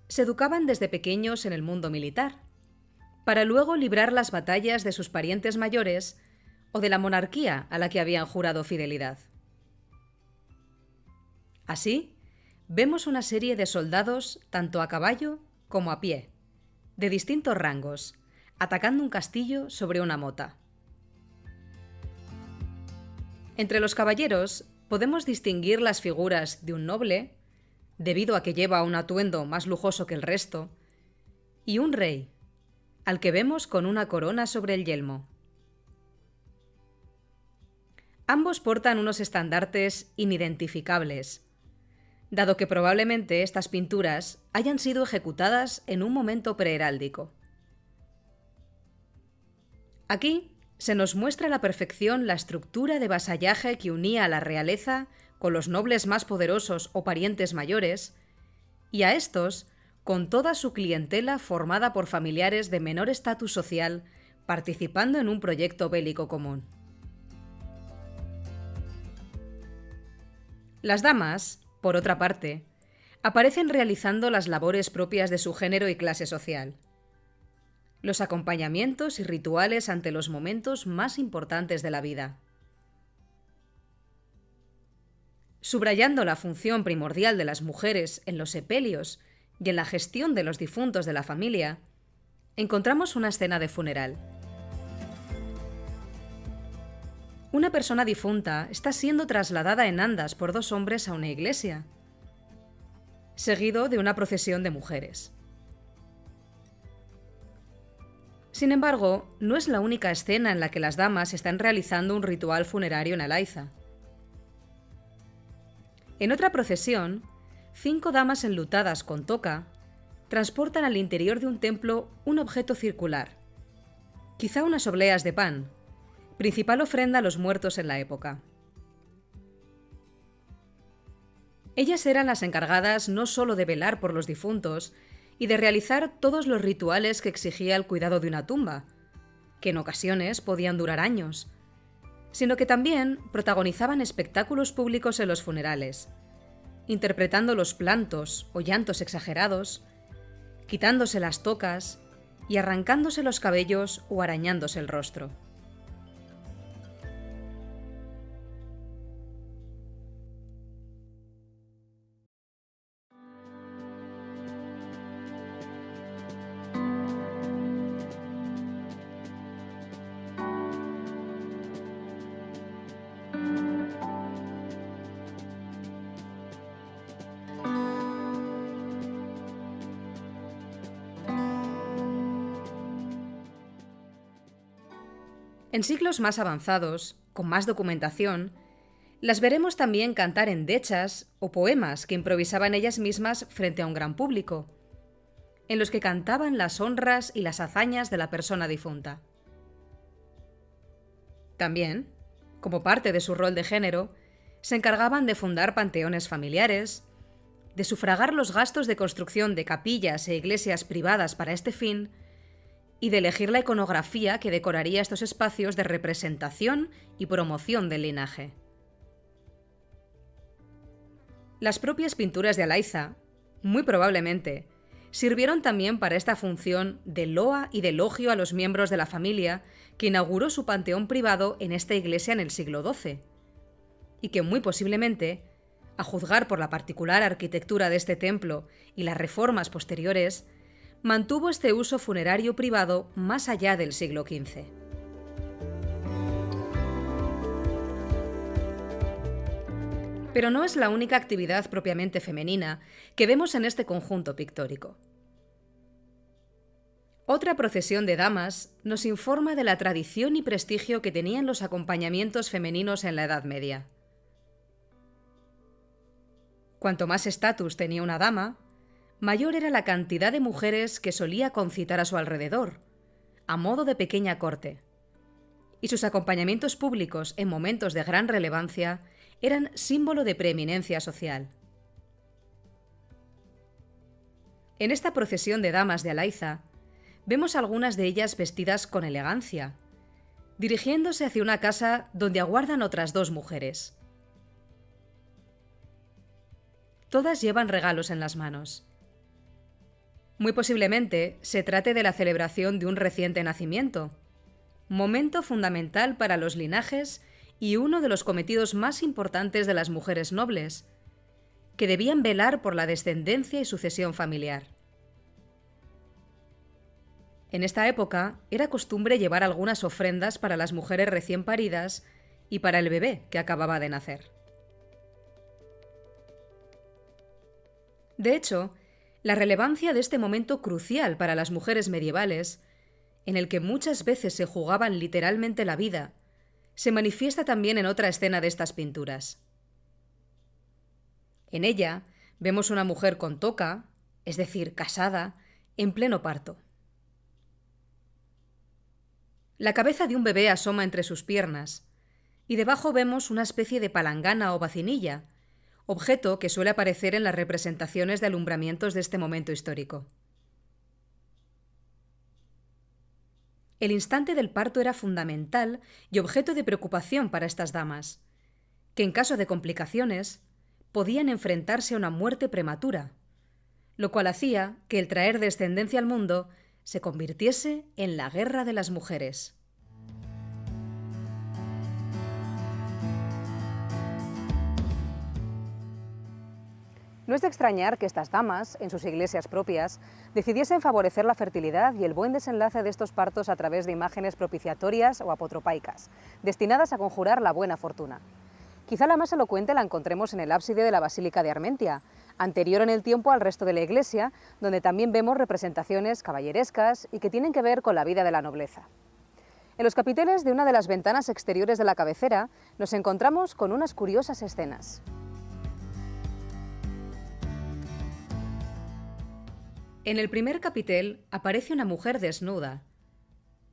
se educaban desde pequeños en el mundo militar, para luego librar las batallas de sus parientes mayores o de la monarquía a la que habían jurado fidelidad. Así, vemos una serie de soldados tanto a caballo como a pie, de distintos rangos, atacando un castillo sobre una mota. Entre los caballeros podemos distinguir las figuras de un noble, debido a que lleva un atuendo más lujoso que el resto, y un rey, al que vemos con una corona sobre el yelmo. Ambos portan unos estandartes inidentificables, dado que probablemente estas pinturas hayan sido ejecutadas en un momento preheráldico. Aquí se nos muestra a la perfección la estructura de vasallaje que unía a la realeza con los nobles más poderosos o parientes mayores, y a estos con toda su clientela formada por familiares de menor estatus social participando en un proyecto bélico común. Las damas, por otra parte, aparecen realizando las labores propias de su género y clase social. Los acompañamientos y rituales ante los momentos más importantes de la vida. Subrayando la función primordial de las mujeres en los sepelios y en la gestión de los difuntos de la familia, encontramos una escena de funeral. Una persona difunta está siendo trasladada en andas por dos hombres a una iglesia, seguido de una procesión de mujeres. Sin embargo, no es la única escena en la que las damas están realizando un ritual funerario en Alaiza. En otra procesión, 5 damas enlutadas con toca transportan al interior de un templo un objeto circular, quizá unas obleas de pan, principal ofrenda a los muertos en la época. Ellas eran las encargadas no solo de velar por los difuntos y de realizar todos los rituales que exigía el cuidado de una tumba, que en ocasiones podían durar años, sino que también protagonizaban espectáculos públicos en los funerales, interpretando los plantos o llantos exagerados, quitándose las tocas y arrancándose los cabellos o arañándose el rostro. En siglos más avanzados, con más documentación, las veremos también cantar endechas o poemas que improvisaban ellas mismas frente a un gran público, en los que cantaban las honras y las hazañas de la persona difunta. También, como parte de su rol de género, se encargaban de fundar panteones familiares, de sufragar los gastos de construcción de capillas e iglesias privadas para este fin, y de elegir la iconografía que decoraría estos espacios de representación y promoción del linaje. Las propias pinturas de Alaiza, muy probablemente, sirvieron también para esta función de loa y de elogio a los miembros de la familia que inauguró su panteón privado en esta iglesia en el siglo XII, y que muy posiblemente, a juzgar por la particular arquitectura de este templo y las reformas posteriores, mantuvo este uso funerario privado más allá del siglo XV. Pero no es la única actividad propiamente femenina que vemos en este conjunto pictórico. Otra procesión de damas nos informa de la tradición y prestigio que tenían los acompañamientos femeninos en la Edad Media. Cuanto más estatus tenía una dama, mayor era la cantidad de mujeres que solía concitar a su alrededor, a modo de pequeña corte, y sus acompañamientos públicos en momentos de gran relevancia eran símbolo de preeminencia social. En esta procesión de damas de Alaiza, vemos algunas de ellas vestidas con elegancia, dirigiéndose hacia una casa donde aguardan otras 2 mujeres. Todas llevan regalos en las manos. Muy posiblemente se trate de la celebración de un reciente nacimiento, momento fundamental para los linajes y uno de los cometidos más importantes de las mujeres nobles, que debían velar por la descendencia y sucesión familiar. En esta época era costumbre llevar algunas ofrendas para las mujeres recién paridas y para el bebé que acababa de nacer. De hecho, la relevancia de este momento crucial para las mujeres medievales, en el que muchas veces se jugaban literalmente la vida, se manifiesta también en otra escena de estas pinturas. En ella vemos una mujer con toca, es decir, casada, en pleno parto. La cabeza de un bebé asoma entre sus piernas, y debajo vemos una especie de palangana o vacinilla, objeto que suele aparecer en las representaciones de alumbramientos de este momento histórico. El instante del parto era fundamental y objeto de preocupación para estas damas, que en caso de complicaciones podían enfrentarse a una muerte prematura, lo cual hacía que el traer descendencia al mundo se convirtiese en la guerra de las mujeres. No es de extrañar que estas damas, en sus iglesias propias, decidiesen favorecer la fertilidad y el buen desenlace de estos partos a través de imágenes propiciatorias o apotropaicas, destinadas a conjurar la buena fortuna. Quizá la más elocuente la encontremos en el ábside de la Basílica de Armentia, anterior en el tiempo al resto de la iglesia, donde también vemos representaciones caballerescas y que tienen que ver con la vida de la nobleza. En los capiteles de una de las ventanas exteriores de la cabecera nos encontramos con unas curiosas escenas. En el primer capitel aparece una mujer desnuda,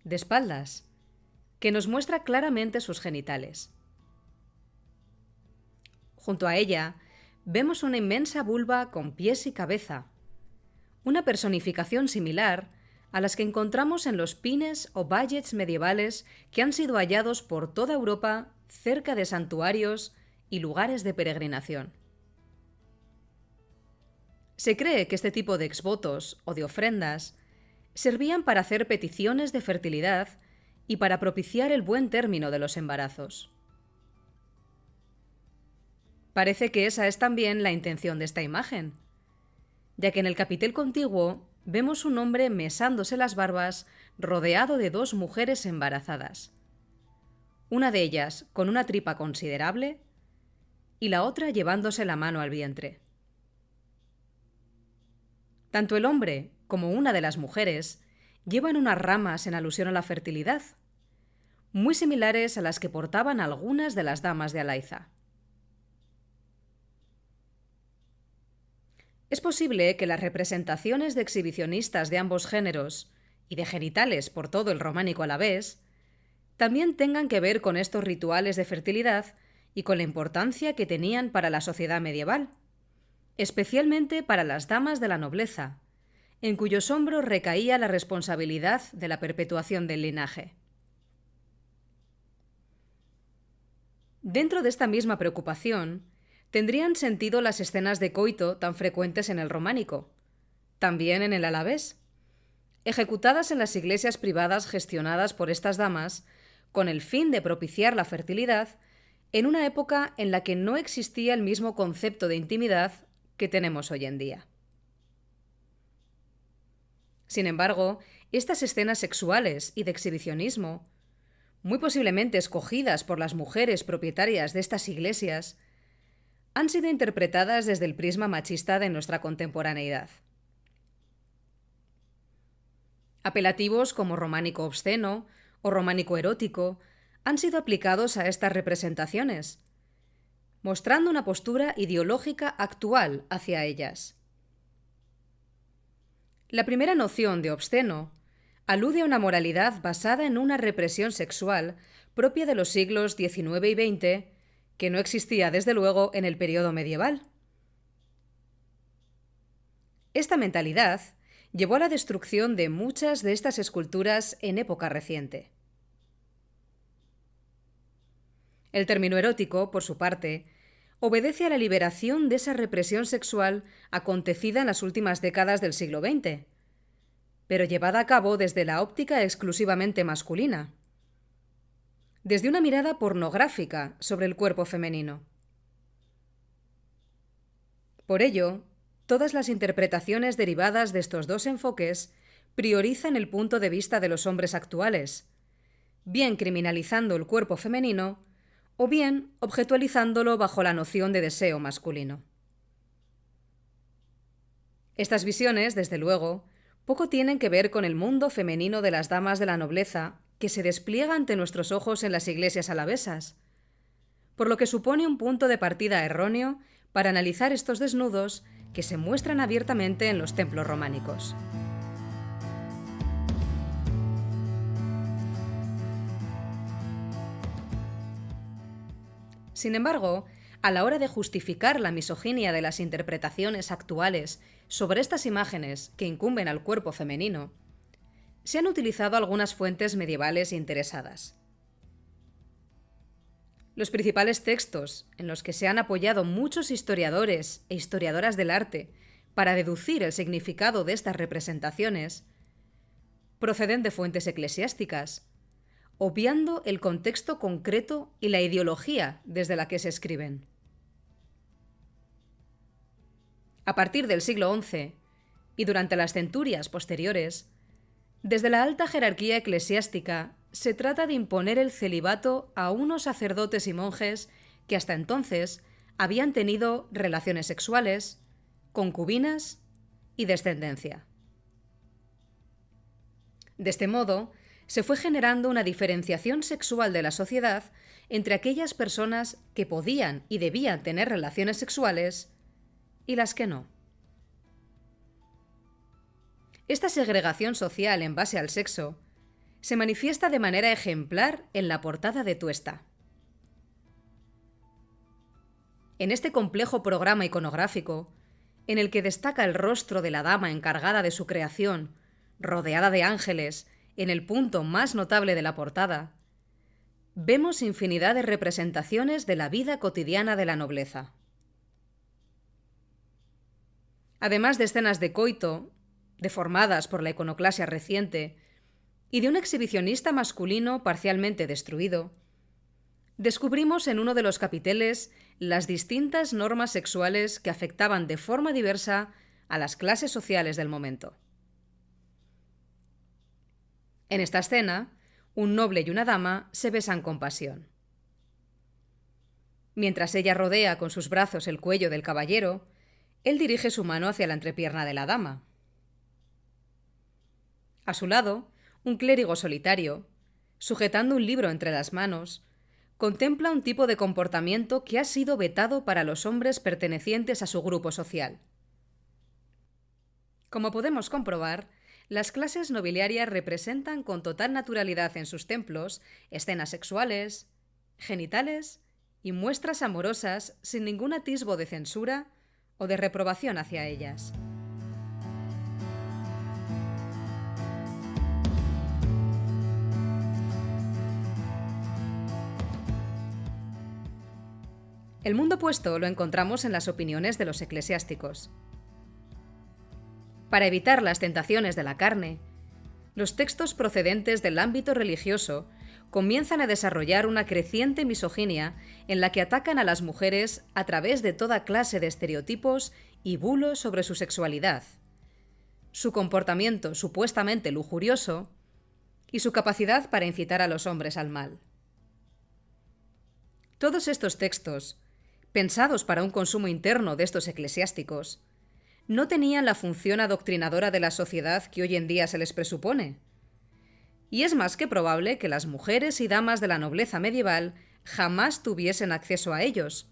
de espaldas, que nos muestra claramente sus genitales. Junto a ella vemos una inmensa vulva con pies y cabeza, una personificación similar a las que encontramos en los pines o ballets medievales que han sido hallados por toda Europa cerca de santuarios y lugares de peregrinación. Se cree que este tipo de exvotos o de ofrendas servían para hacer peticiones de fertilidad y para propiciar el buen término de los embarazos. Parece que esa es también la intención de esta imagen, ya que en el capitel contiguo vemos un hombre mesándose las barbas rodeado de 2 mujeres embarazadas, una de ellas con una tripa considerable y la otra llevándose la mano al vientre. Tanto el hombre como una de las mujeres llevan unas ramas en alusión a la fertilidad, muy similares a las que portaban algunas de las damas de Alaiza. Es posible que las representaciones de exhibicionistas de ambos géneros y de genitales por todo el románico a la vez también tengan que ver con estos rituales de fertilidad y con la importancia que tenían para la sociedad medieval, especialmente para las damas de la nobleza, en cuyos hombros recaía la responsabilidad de la perpetuación del linaje. Dentro de esta misma preocupación, tendrían sentido las escenas de coito tan frecuentes en el románico, también en el alavés, ejecutadas en las iglesias privadas gestionadas por estas damas, con el fin de propiciar la fertilidad en una época en la que no existía el mismo concepto de intimidad que tenemos hoy en día. Sin embargo, estas escenas sexuales y de exhibicionismo, muy posiblemente escogidas por las mujeres propietarias de estas iglesias, han sido interpretadas desde el prisma machista de nuestra contemporaneidad. Apelativos como románico obsceno o románico erótico han sido aplicados a estas representaciones, mostrando una postura ideológica actual hacia ellas. La primera noción de obsceno alude a una moralidad basada en una represión sexual propia de los siglos XIX y XX, que no existía desde luego en el periodo medieval. Esta mentalidad llevó a la destrucción de muchas de estas esculturas en época reciente. El término erótico, por su parte, obedece a la liberación de esa represión sexual acontecida en las últimas décadas del siglo XX, pero llevada a cabo desde la óptica exclusivamente masculina, desde una mirada pornográfica sobre el cuerpo femenino. Por ello, todas las interpretaciones derivadas de estos dos enfoques priorizan el punto de vista de los hombres actuales, bien criminalizando el cuerpo femenino o bien objetualizándolo bajo la noción de deseo masculino. Estas visiones, desde luego, poco tienen que ver con el mundo femenino de las damas de la nobleza que se despliega ante nuestros ojos en las iglesias alavesas, por lo que supone un punto de partida erróneo para analizar estos desnudos que se muestran abiertamente en los templos románicos. Sin embargo, a la hora de justificar la misoginia de las interpretaciones actuales sobre estas imágenes que incumben al cuerpo femenino, se han utilizado algunas fuentes medievales interesadas. Los principales textos en los que se han apoyado muchos historiadores e historiadoras del arte para deducir el significado de estas representaciones proceden de fuentes eclesiásticas, obviando el contexto concreto y la ideología desde la que se escriben. A partir del siglo XI y durante las centurias posteriores, desde la alta jerarquía eclesiástica se trata de imponer el celibato a unos sacerdotes y monjes que hasta entonces habían tenido relaciones sexuales, concubinas y descendencia. De este modo, se fue generando una diferenciación sexual de la sociedad entre aquellas personas que podían y debían tener relaciones sexuales y las que no. Esta segregación social en base al sexo se manifiesta de manera ejemplar en la portada de Tuesta. En este complejo programa iconográfico, en el que destaca el rostro de la dama encargada de su creación, rodeada de ángeles, en el punto más notable de la portada, vemos infinidad de representaciones de la vida cotidiana de la nobleza. Además de escenas de coito, deformadas por la iconoclasia reciente, y de un exhibicionista masculino parcialmente destruido, descubrimos en uno de los capiteles las distintas normas sexuales que afectaban de forma diversa a las clases sociales del momento. En esta escena, un noble y una dama se besan con pasión. Mientras ella rodea con sus brazos el cuello del caballero, él dirige su mano hacia la entrepierna de la dama. A su lado, un clérigo solitario, sujetando un libro entre las manos, contempla un tipo de comportamiento que ha sido vetado para los hombres pertenecientes a su grupo social. Como podemos comprobar, las clases nobiliarias representan con total naturalidad en sus templos escenas sexuales, genitales y muestras amorosas sin ningún atisbo de censura o de reprobación hacia ellas. El mundo opuesto lo encontramos en las opiniones de los eclesiásticos. Para evitar las tentaciones de la carne, los textos procedentes del ámbito religioso comienzan a desarrollar una creciente misoginia en la que atacan a las mujeres a través de toda clase de estereotipos y bulos sobre su sexualidad, su comportamiento supuestamente lujurioso y su capacidad para incitar a los hombres al mal. Todos estos textos, pensados para un consumo interno de estos eclesiásticos, no tenían la función adoctrinadora de la sociedad que hoy en día se les presupone. Y es más que probable que las mujeres y damas de la nobleza medieval jamás tuviesen acceso a ellos,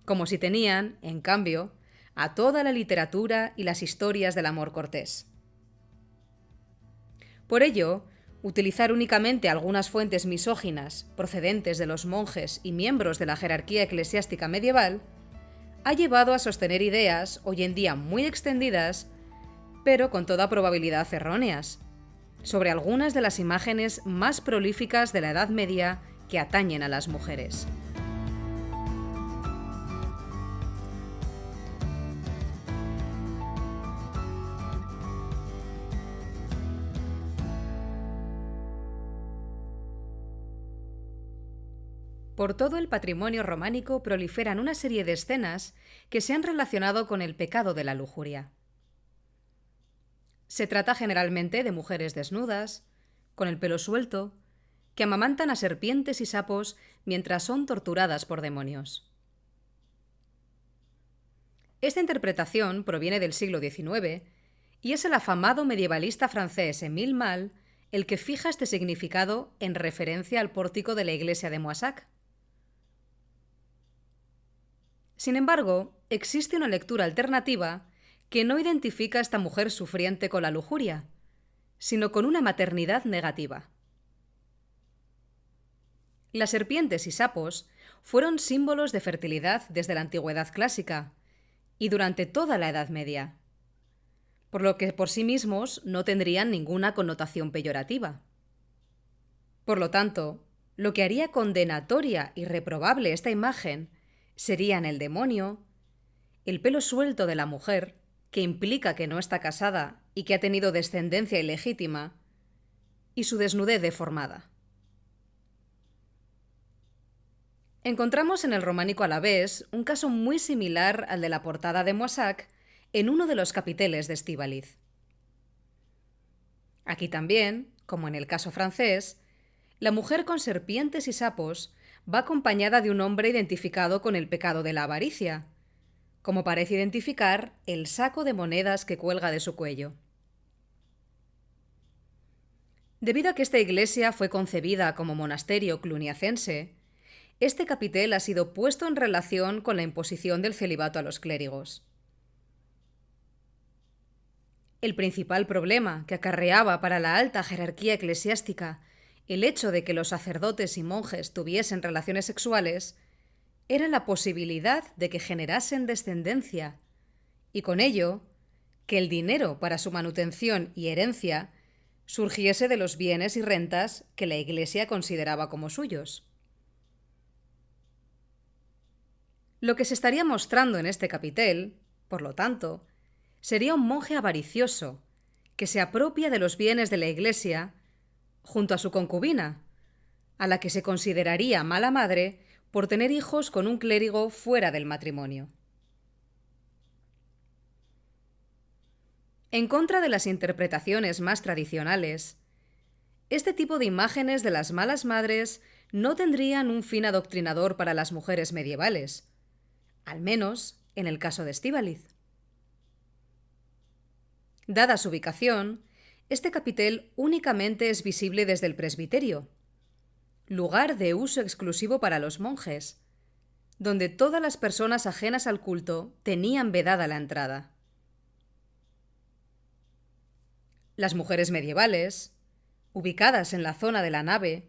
como si tenían, en cambio, a toda la literatura y las historias del amor cortés. Por ello, utilizar únicamente algunas fuentes misóginas procedentes de los monjes y miembros de la jerarquía eclesiástica medieval ha llevado a sostener ideas hoy en día muy extendidas, pero con toda probabilidad erróneas, sobre algunas de las imágenes más prolíficas de la Edad Media que atañen a las mujeres. Por todo el patrimonio románico proliferan una serie de escenas que se han relacionado con el pecado de la lujuria. Se trata generalmente de mujeres desnudas, con el pelo suelto, que amamantan a serpientes y sapos mientras son torturadas por demonios. Esta interpretación proviene del siglo XIX y es el afamado medievalista francés Émile Malle el que fija este significado en referencia al pórtico de la iglesia de Moissac. Sin embargo, existe una lectura alternativa que no identifica a esta mujer sufriente con la lujuria, sino con una maternidad negativa. Las serpientes y sapos fueron símbolos de fertilidad desde la antigüedad clásica y durante toda la Edad Media, por lo que por sí mismos no tendrían ninguna connotación peyorativa. Por lo tanto, lo que haría condenatoria y reprobable esta imagen serían el demonio, el pelo suelto de la mujer, que implica que no está casada y que ha tenido descendencia ilegítima, y su desnudez deformada. Encontramos en el románico alavés un caso muy similar al de la portada de Moissac en uno de los capiteles de Estíbaliz. Aquí también, como en el caso francés, la mujer con serpientes y sapos va acompañada de un hombre identificado con el pecado de la avaricia, como parece identificar el saco de monedas que cuelga de su cuello. Debido a que esta iglesia fue concebida como monasterio cluniacense, este capitel ha sido puesto en relación con la imposición del celibato a los clérigos. El principal problema que acarreaba para la alta jerarquía eclesiástica el hecho de que los sacerdotes y monjes tuviesen relaciones sexuales era la posibilidad de que generasen descendencia y con ello que el dinero para su manutención y herencia surgiese de los bienes y rentas que la Iglesia consideraba como suyos. Lo que se estaría mostrando en este capitel, por lo tanto, sería un monje avaricioso que se apropia de los bienes de la Iglesia junto a su concubina, a la que se consideraría mala madre por tener hijos con un clérigo fuera del matrimonio. En contra de las interpretaciones más tradicionales, este tipo de imágenes de las malas madres no tendrían un fin adoctrinador para las mujeres medievales, al menos en el caso de Estíbaliz. Dada su ubicación, este capitel únicamente es visible desde el presbiterio, lugar de uso exclusivo para los monjes, donde todas las personas ajenas al culto tenían vedada la entrada. Las mujeres medievales, ubicadas en la zona de la nave,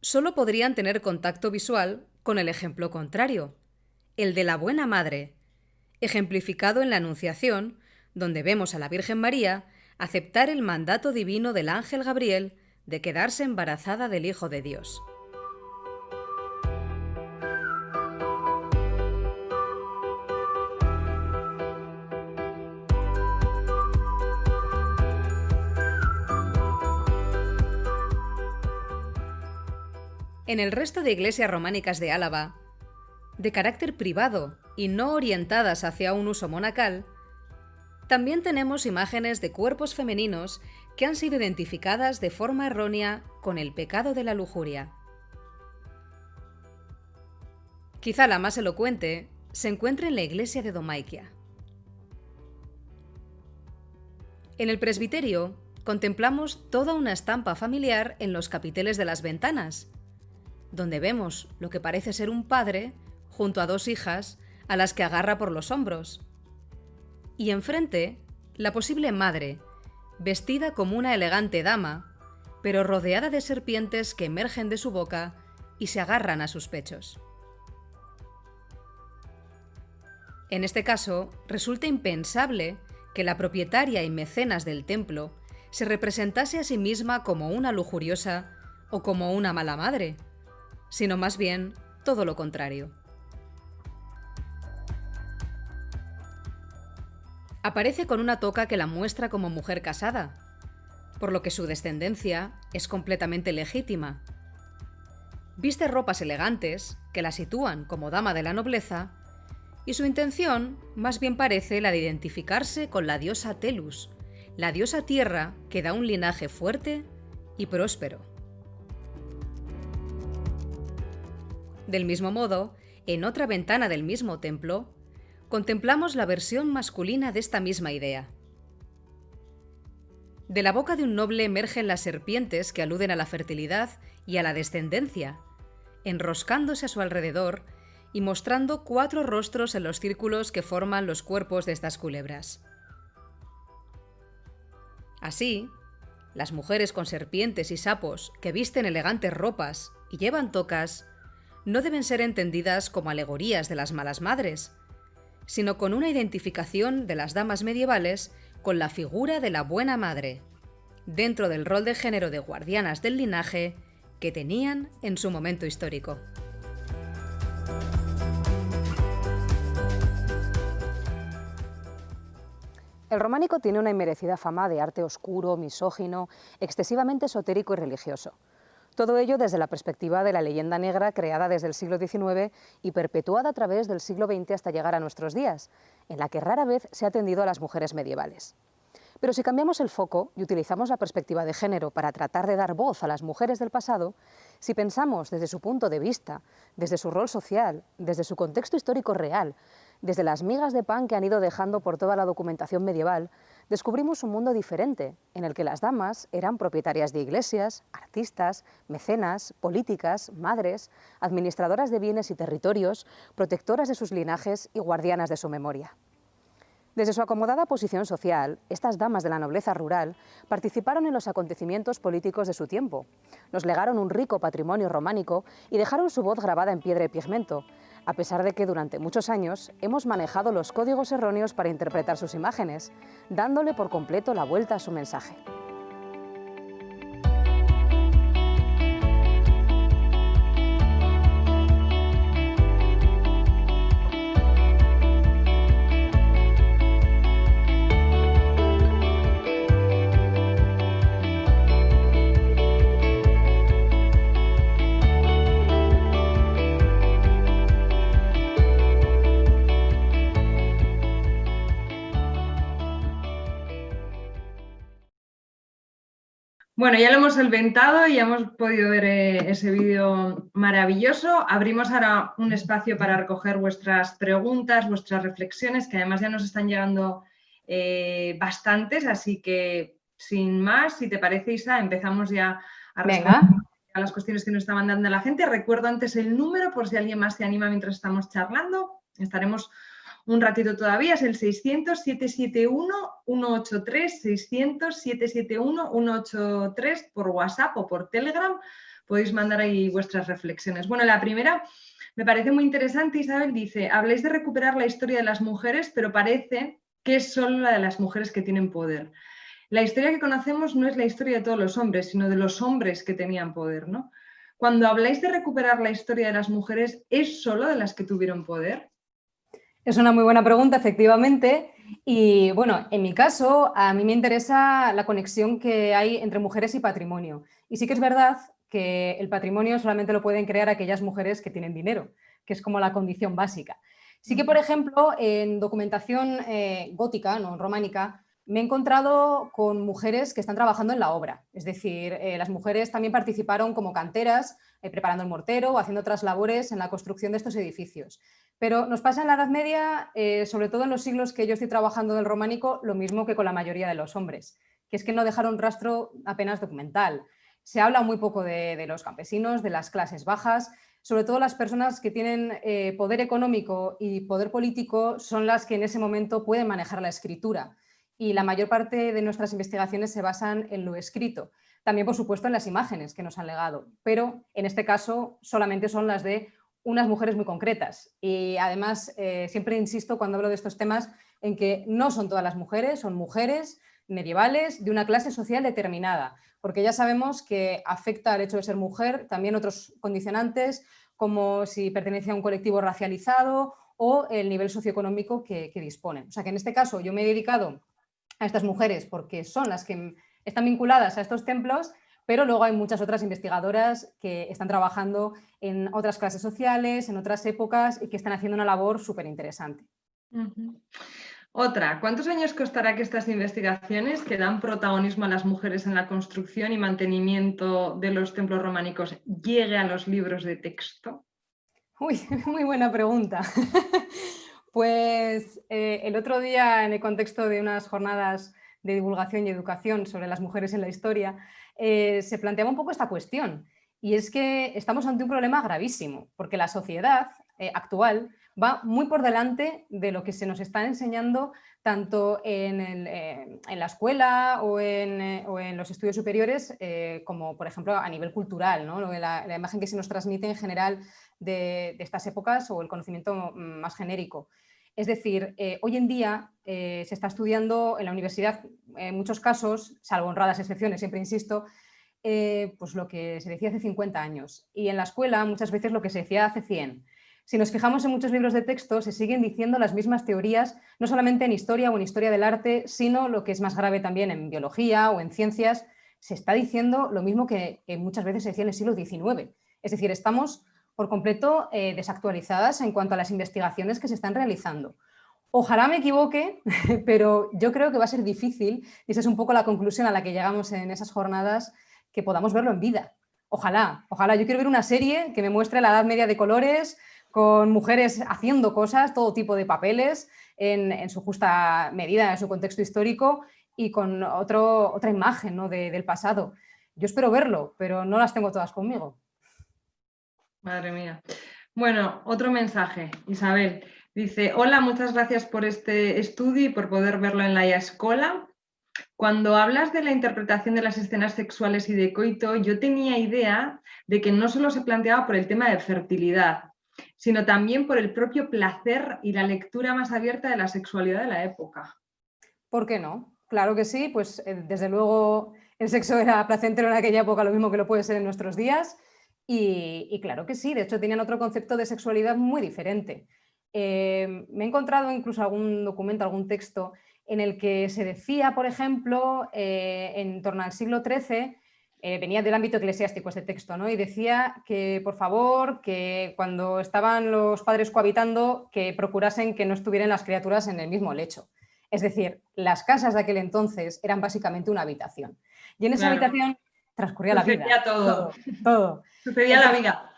solo podrían tener contacto visual con el ejemplo contrario, el de la Buena Madre, ejemplificado en la Anunciación, donde vemos a la Virgen María aceptar el mandato divino del ángel Gabriel de quedarse embarazada del Hijo de Dios. En el resto de iglesias románicas de Álava, de carácter privado y no orientadas hacia un uso monacal, también tenemos imágenes de cuerpos femeninos que han sido identificadas de forma errónea con el pecado de la lujuria. Quizá la más elocuente se encuentra en la iglesia de Domaikia. En el presbiterio contemplamos toda una estampa familiar en los capiteles de las ventanas, donde vemos lo que parece ser un padre junto a dos hijas a las que agarra por los hombros, y enfrente la posible madre, vestida como una elegante dama, pero rodeada de serpientes que emergen de su boca y se agarran a sus pechos. En este caso, resulta impensable que la propietaria y mecenas del templo se representase a sí misma como una lujuriosa o como una mala madre, sino más bien todo lo contrario. Aparece con una toca que la muestra como mujer casada, por lo que su descendencia es completamente legítima. Viste ropas elegantes que la sitúan como dama de la nobleza, y su intención más bien parece la de identificarse con la diosa Telus, la diosa tierra que da un linaje fuerte y próspero. Del mismo modo, en otra ventana del mismo templo, contemplamos la versión masculina de esta misma idea. De la boca de un noble emergen las serpientes que aluden a la fertilidad y a la descendencia, enroscándose a su alrededor y mostrando 4 rostros en los círculos que forman los cuerpos de estas culebras. Así, las mujeres con serpientes y sapos que visten elegantes ropas y llevan tocas no deben ser entendidas como alegorías de las malas madres, sino con una identificación de las damas medievales con la figura de la buena madre, dentro del rol de género de guardianas del linaje que tenían en su momento histórico. El románico tiene una inmerecida fama de arte oscuro, misógino, excesivamente esotérico y religioso. Todo ello desde la perspectiva de la leyenda negra creada desde el siglo XIX y perpetuada a través del siglo XX hasta llegar a nuestros días, en la que rara vez se ha atendido a las mujeres medievales. Pero si cambiamos el foco y utilizamos la perspectiva de género para tratar de dar voz a las mujeres del pasado, si pensamos desde su punto de vista, desde su rol social, desde su contexto histórico real, desde las migas de pan que han ido dejando por toda la documentación medieval, descubrimos un mundo diferente, en el que las damas eran propietarias de iglesias, artistas, mecenas, políticas, madres, administradoras de bienes y territorios, protectoras de sus linajes y guardianas de su memoria. Desde su acomodada posición social, estas damas de la nobleza rural participaron en los acontecimientos políticos de su tiempo, nos legaron un rico patrimonio románico y dejaron su voz grabada en piedra y pigmento, a pesar de que durante muchos años hemos manejado los códigos erróneos para interpretar sus imágenes, dándole por completo la vuelta a su mensaje. Bueno, ya lo hemos solventado y ya hemos podido ver ese vídeo maravilloso. Abrimos ahora un espacio para recoger vuestras preguntas, vuestras reflexiones, que además ya nos están llegando bastantes, así que sin más, si te parece, Isa, empezamos ya a responder a las cuestiones que nos está mandando la gente. Recuerdo antes el número por si alguien más se anima mientras estamos charlando. Estaremos un ratito todavía, es el 600-771-183, 600-771-183 por WhatsApp o por Telegram. Podéis mandar ahí vuestras reflexiones. Bueno, la primera me parece muy interesante. Isabel dice, habláis de recuperar la historia de las mujeres, pero parece que es solo la de las mujeres que tienen poder. La historia que conocemos no es la historia de todos los hombres, sino de los hombres que tenían poder, ¿no? Cuando habláis de recuperar la historia de las mujeres, ¿es solo de las que tuvieron poder? Es una muy buena pregunta, efectivamente. Y bueno, en mi caso, a mí me interesa la conexión que hay entre mujeres y patrimonio. Y sí que es verdad que el patrimonio solamente lo pueden crear aquellas mujeres que tienen dinero, que es como la condición básica. Sí que, por ejemplo, en documentación gótica, no románica, me he encontrado con mujeres que están trabajando en la obra. Es decir, las mujeres también participaron como canteras, preparando el mortero o haciendo otras labores en la construcción de estos edificios. Pero nos pasa en la Edad Media, sobre todo en los siglos que yo estoy trabajando del románico, lo mismo que con la mayoría de los hombres, que es que no dejaron rastro apenas documental. Se habla muy poco de los campesinos, de las clases bajas. Sobre todo las personas que tienen poder económico y poder político son las que en ese momento pueden manejar la escritura. Y la mayor parte de nuestras investigaciones se basan en lo escrito. También, por supuesto, en las imágenes que nos han legado. Pero en este caso solamente son las de unas mujeres muy concretas. Y además siempre insisto cuando hablo de estos temas en que no son todas las mujeres, son mujeres medievales de una clase social determinada, porque ya sabemos que afecta al hecho de ser mujer también otros condicionantes, como si pertenece a un colectivo racializado o el nivel socioeconómico que disponen. O sea que en este caso yo me he dedicado a estas mujeres porque son las que están vinculadas a estos templos, pero luego hay muchas otras investigadoras que están trabajando en otras clases sociales, en otras épocas y que están haciendo una labor súper interesante. Otra, ¿cuántos años costará que estas investigaciones que dan protagonismo a las mujeres en la construcción y mantenimiento de los templos románicos llegue a los libros de texto? Uy, muy buena pregunta. Pues el otro día, en el contexto de unas jornadas de divulgación y educación sobre las mujeres en la historia, se planteaba un poco esta cuestión. Y es que estamos ante un problema gravísimo, porque la sociedad actual va muy por delante de lo que se nos está enseñando tanto en la escuela o en los estudios superiores, como por ejemplo a nivel cultural, ¿no? La imagen que se nos transmite en general de estas épocas o el conocimiento más genérico. Es decir, hoy en día se está estudiando en la universidad, en muchos casos, salvo honradas excepciones, siempre insisto, pues lo que se decía hace 50 años. Y en la escuela muchas veces lo que se decía hace 100. Si nos fijamos en muchos libros de texto, se siguen diciendo las mismas teorías, no solamente en historia o en historia del arte, sino lo que es más grave también en biología o en ciencias, se está diciendo lo mismo que muchas veces se decía en el siglo XIX. Es decir, estamos por completo desactualizadas en cuanto a las investigaciones que se están realizando. Ojalá me equivoque, pero yo creo que va a ser difícil, y esa es un poco la conclusión a la que llegamos en esas jornadas, que podamos verlo en vida. Ojalá, ojalá. Yo quiero ver una serie que me muestre la Edad Media de colores, con mujeres haciendo cosas, todo tipo de papeles, en su justa medida, en su contexto histórico y con otra imagen, ¿no? del pasado. Yo espero verlo, pero no las tengo todas conmigo. Madre mía. Bueno, otro mensaje. Isabel dice, hola, muchas gracias por este estudio y por poder verlo en la Escola. Cuando hablas de la interpretación de las escenas sexuales y de coito, yo tenía idea de que no solo se planteaba por el tema de fertilidad, sino también por el propio placer y la lectura más abierta de la sexualidad de la época. ¿Por qué no? Claro que sí, pues desde luego el sexo era placentero en aquella época, lo mismo que lo puede ser en nuestros días, y claro que sí, de hecho tenían otro concepto de sexualidad muy diferente. Me he encontrado incluso algún documento, algún texto en el que se decía, por ejemplo, en torno al siglo XIII, venía del ámbito eclesiástico este texto, ¿no? Y decía que, por favor, que cuando estaban los padres cohabitando, que procurasen que no estuvieran las criaturas en el mismo lecho. Es decir, las casas de aquel entonces eran básicamente una habitación. Y en esa habitación transcurría la vida. Sucedía todo. Todo. Sucedía la vida.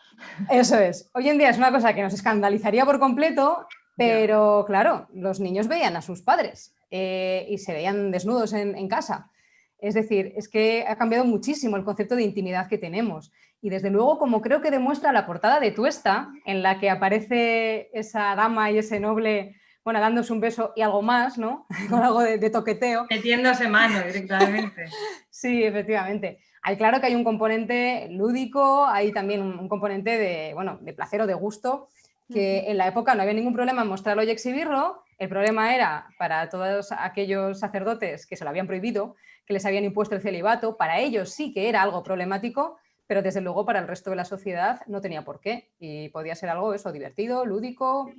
Eso es. Hoy en día es una cosa que nos escandalizaría por completo, pero claro, los niños veían a sus padres y se veían desnudos en casa. Es decir, es que ha cambiado muchísimo el concepto de intimidad que tenemos. Y desde luego, como creo que demuestra la portada de Tuesta, en la que aparece esa dama y ese noble, bueno, dándose un beso y algo más, ¿no? Con algo de toqueteo. Metiéndose mano directamente. Sí, efectivamente. Hay claro que hay un componente lúdico, hay también un componente de placer o de gusto, que en la época no había ningún problema en mostrarlo y exhibirlo. El problema era para todos aquellos sacerdotes que se lo habían prohibido, que les habían impuesto el celibato, para ellos sí que era algo problemático, pero desde luego para el resto de la sociedad no tenía por qué y podía ser algo divertido, lúdico,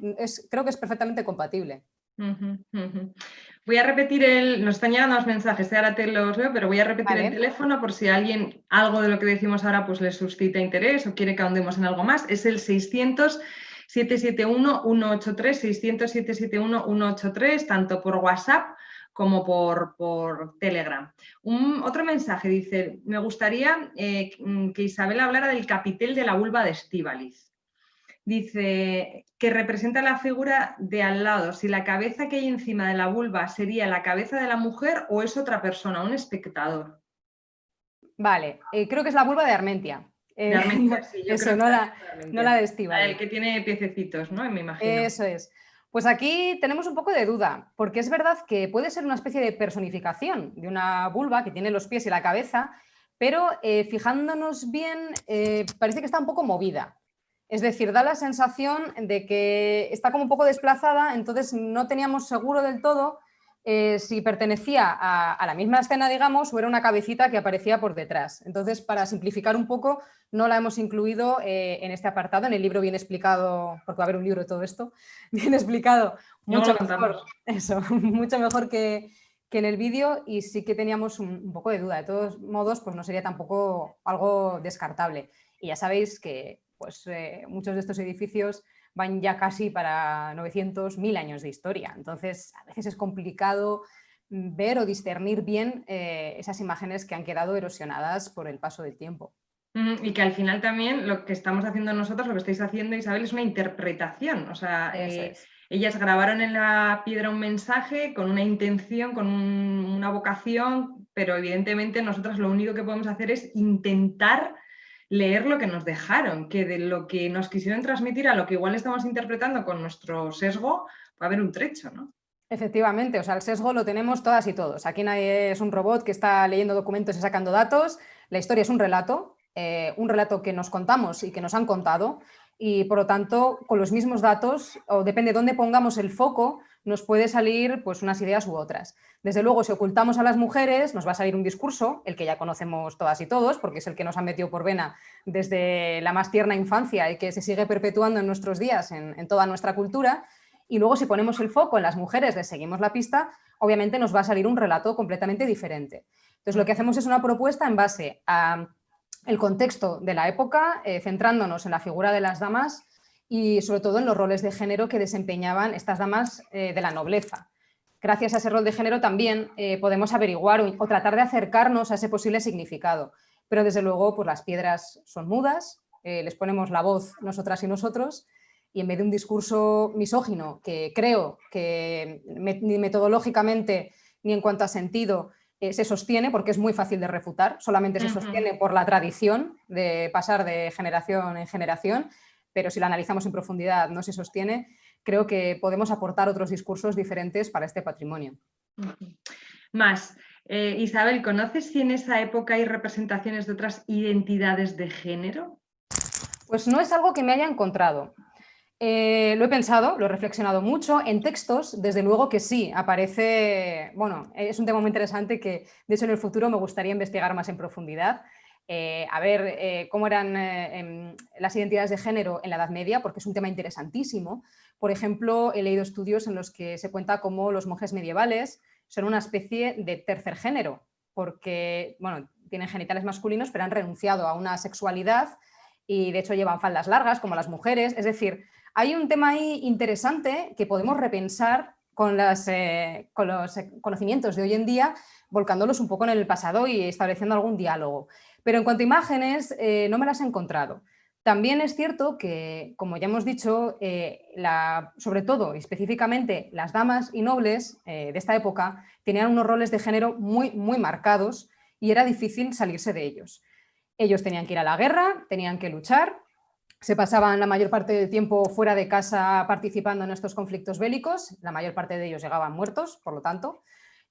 creo que es perfectamente compatible. Voy a repetir nos están llegando los mensajes, ahora te los veo, pero voy a repetir el teléfono por si alguien algo de lo que decimos ahora pues les suscita interés o quiere que ahondemos en algo más. Es el 600-771-183, 600-771-183, tanto por WhatsApp como por Telegram. Otro mensaje dice, me gustaría que Isabel hablara del capitel de la vulva de Estíbaliz. Dice que representa la figura de al lado, si la cabeza que hay encima de la vulva sería la cabeza de la mujer o es otra persona, un espectador. Vale, creo que es la vulva de Armentia. De Armentia, sí, yo eso, creo no la de Estíbaliz. El que tiene piececitos, ¿no? Me imagino. Eso es. Pues aquí tenemos un poco de duda, porque es verdad que puede ser una especie de personificación de una vulva que tiene los pies y la cabeza, pero fijándonos bien, parece que está un poco movida. Es decir, da la sensación de que está como un poco desplazada, entonces no teníamos seguro del todo si pertenecía a la misma escena, digamos, o era una cabecita que aparecía por detrás. Entonces, para simplificar un poco, no la hemos incluido en este apartado. En el libro viene explicado, porque va a haber un libro de todo esto, viene explicado mucho mejor, eso, mucho mejor que en el vídeo, y sí que teníamos un poco de duda. De todos modos, pues no sería tampoco algo descartable. Y ya sabéis que pues, muchos de estos edificios van ya casi para 900, 1000 años de historia. Entonces, a veces es complicado ver o discernir bien esas imágenes que han quedado erosionadas por el paso del tiempo. Y que al final también lo que estamos haciendo nosotros, lo que estáis haciendo, Isabel, es una interpretación. O sea, ellas grabaron en la piedra un mensaje con una intención, con una vocación, pero evidentemente nosotras lo único que podemos hacer es intentar leer lo que nos dejaron, que de lo que nos quisieron transmitir a lo que igual estamos interpretando con nuestro sesgo, va a haber un trecho, ¿no? Efectivamente, o sea, el sesgo lo tenemos todas y todos. Aquí nadie es un robot que está leyendo documentos y sacando datos. La historia es un relato que nos contamos y que nos han contado, y por lo tanto, con los mismos datos, o depende de dónde pongamos el foco, nos puede salir pues unas ideas u otras. Desde luego, si ocultamos a las mujeres, nos va a salir un discurso, el que ya conocemos todas y todos, porque es el que nos han metido por vena desde la más tierna infancia y que se sigue perpetuando en nuestros días, en toda nuestra cultura. Y luego, si ponemos el foco en las mujeres, les seguimos la pista, obviamente nos va a salir un relato completamente diferente. Entonces, lo que hacemos es una propuesta en base a el contexto de la época, centrándonos en la figura de las damas y sobre todo en los roles de género que desempeñaban estas damas de la nobleza. Gracias a ese rol de género también podemos averiguar o tratar de acercarnos a ese posible significado. Pero desde luego, pues las piedras son mudas, les ponemos la voz nosotras y nosotros, y en vez de un discurso misógino que creo que ni metodológicamente ni en cuanto a sentido se sostiene, porque es muy fácil de refutar, solamente se sostiene por la tradición de pasar de generación en generación, pero si lo analizamos en profundidad no se sostiene, creo que podemos aportar otros discursos diferentes para este patrimonio. Más, Isabel, ¿conoces si en esa época hay representaciones de otras identidades de género? Pues no es algo que me haya encontrado. Lo he pensado, lo he reflexionado mucho. En textos, desde luego que sí, aparece, bueno, es un tema muy interesante que de hecho en el futuro me gustaría investigar más en profundidad, a ver cómo eran las identidades de género en la Edad Media, porque es un tema interesantísimo. Por ejemplo, he leído estudios en los que se cuenta cómo los monjes medievales son una especie de tercer género, porque, bueno, tienen genitales masculinos, pero han renunciado a una sexualidad y de hecho llevan faldas largas como las mujeres, es decir, hay un tema ahí interesante que podemos repensar con los conocimientos de hoy en día, volcándolos un poco en el pasado y estableciendo algún diálogo. Pero en cuanto a imágenes, no me las he encontrado. También es cierto que, como ya hemos dicho, sobre todo y específicamente las damas y nobles de esta época tenían unos roles de género muy, muy marcados y era difícil salirse de ellos. Ellos tenían que ir a la guerra, tenían que luchar, se pasaban la mayor parte del tiempo fuera de casa participando en estos conflictos bélicos, la mayor parte de ellos llegaban muertos, por lo tanto,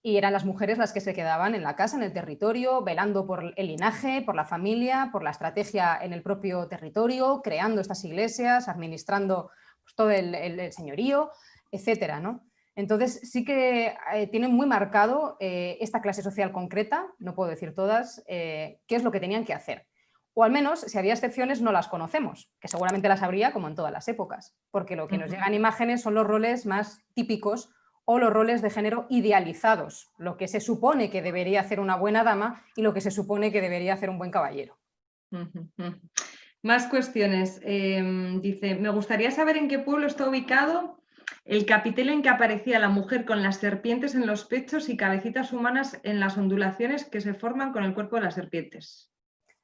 y eran las mujeres las que se quedaban en la casa, en el territorio, velando por el linaje, por la familia, por la estrategia en el propio territorio, creando estas iglesias, administrando pues, todo el señorío, etcétera, ¿no? Entonces sí que tienen muy marcado esta clase social concreta, no puedo decir todas, qué es lo que tenían que hacer. O al menos, si había excepciones, no las conocemos, que seguramente las habría como en todas las épocas, porque lo que nos llegan imágenes son los roles más típicos o los roles de género idealizados, lo que se supone que debería hacer una buena dama y lo que se supone que debería hacer un buen caballero. Más cuestiones. Dice, me gustaría saber en qué pueblo está ubicado el capitel en que aparecía la mujer con las serpientes en los pechos y cabecitas humanas en las ondulaciones que se forman con el cuerpo de las serpientes.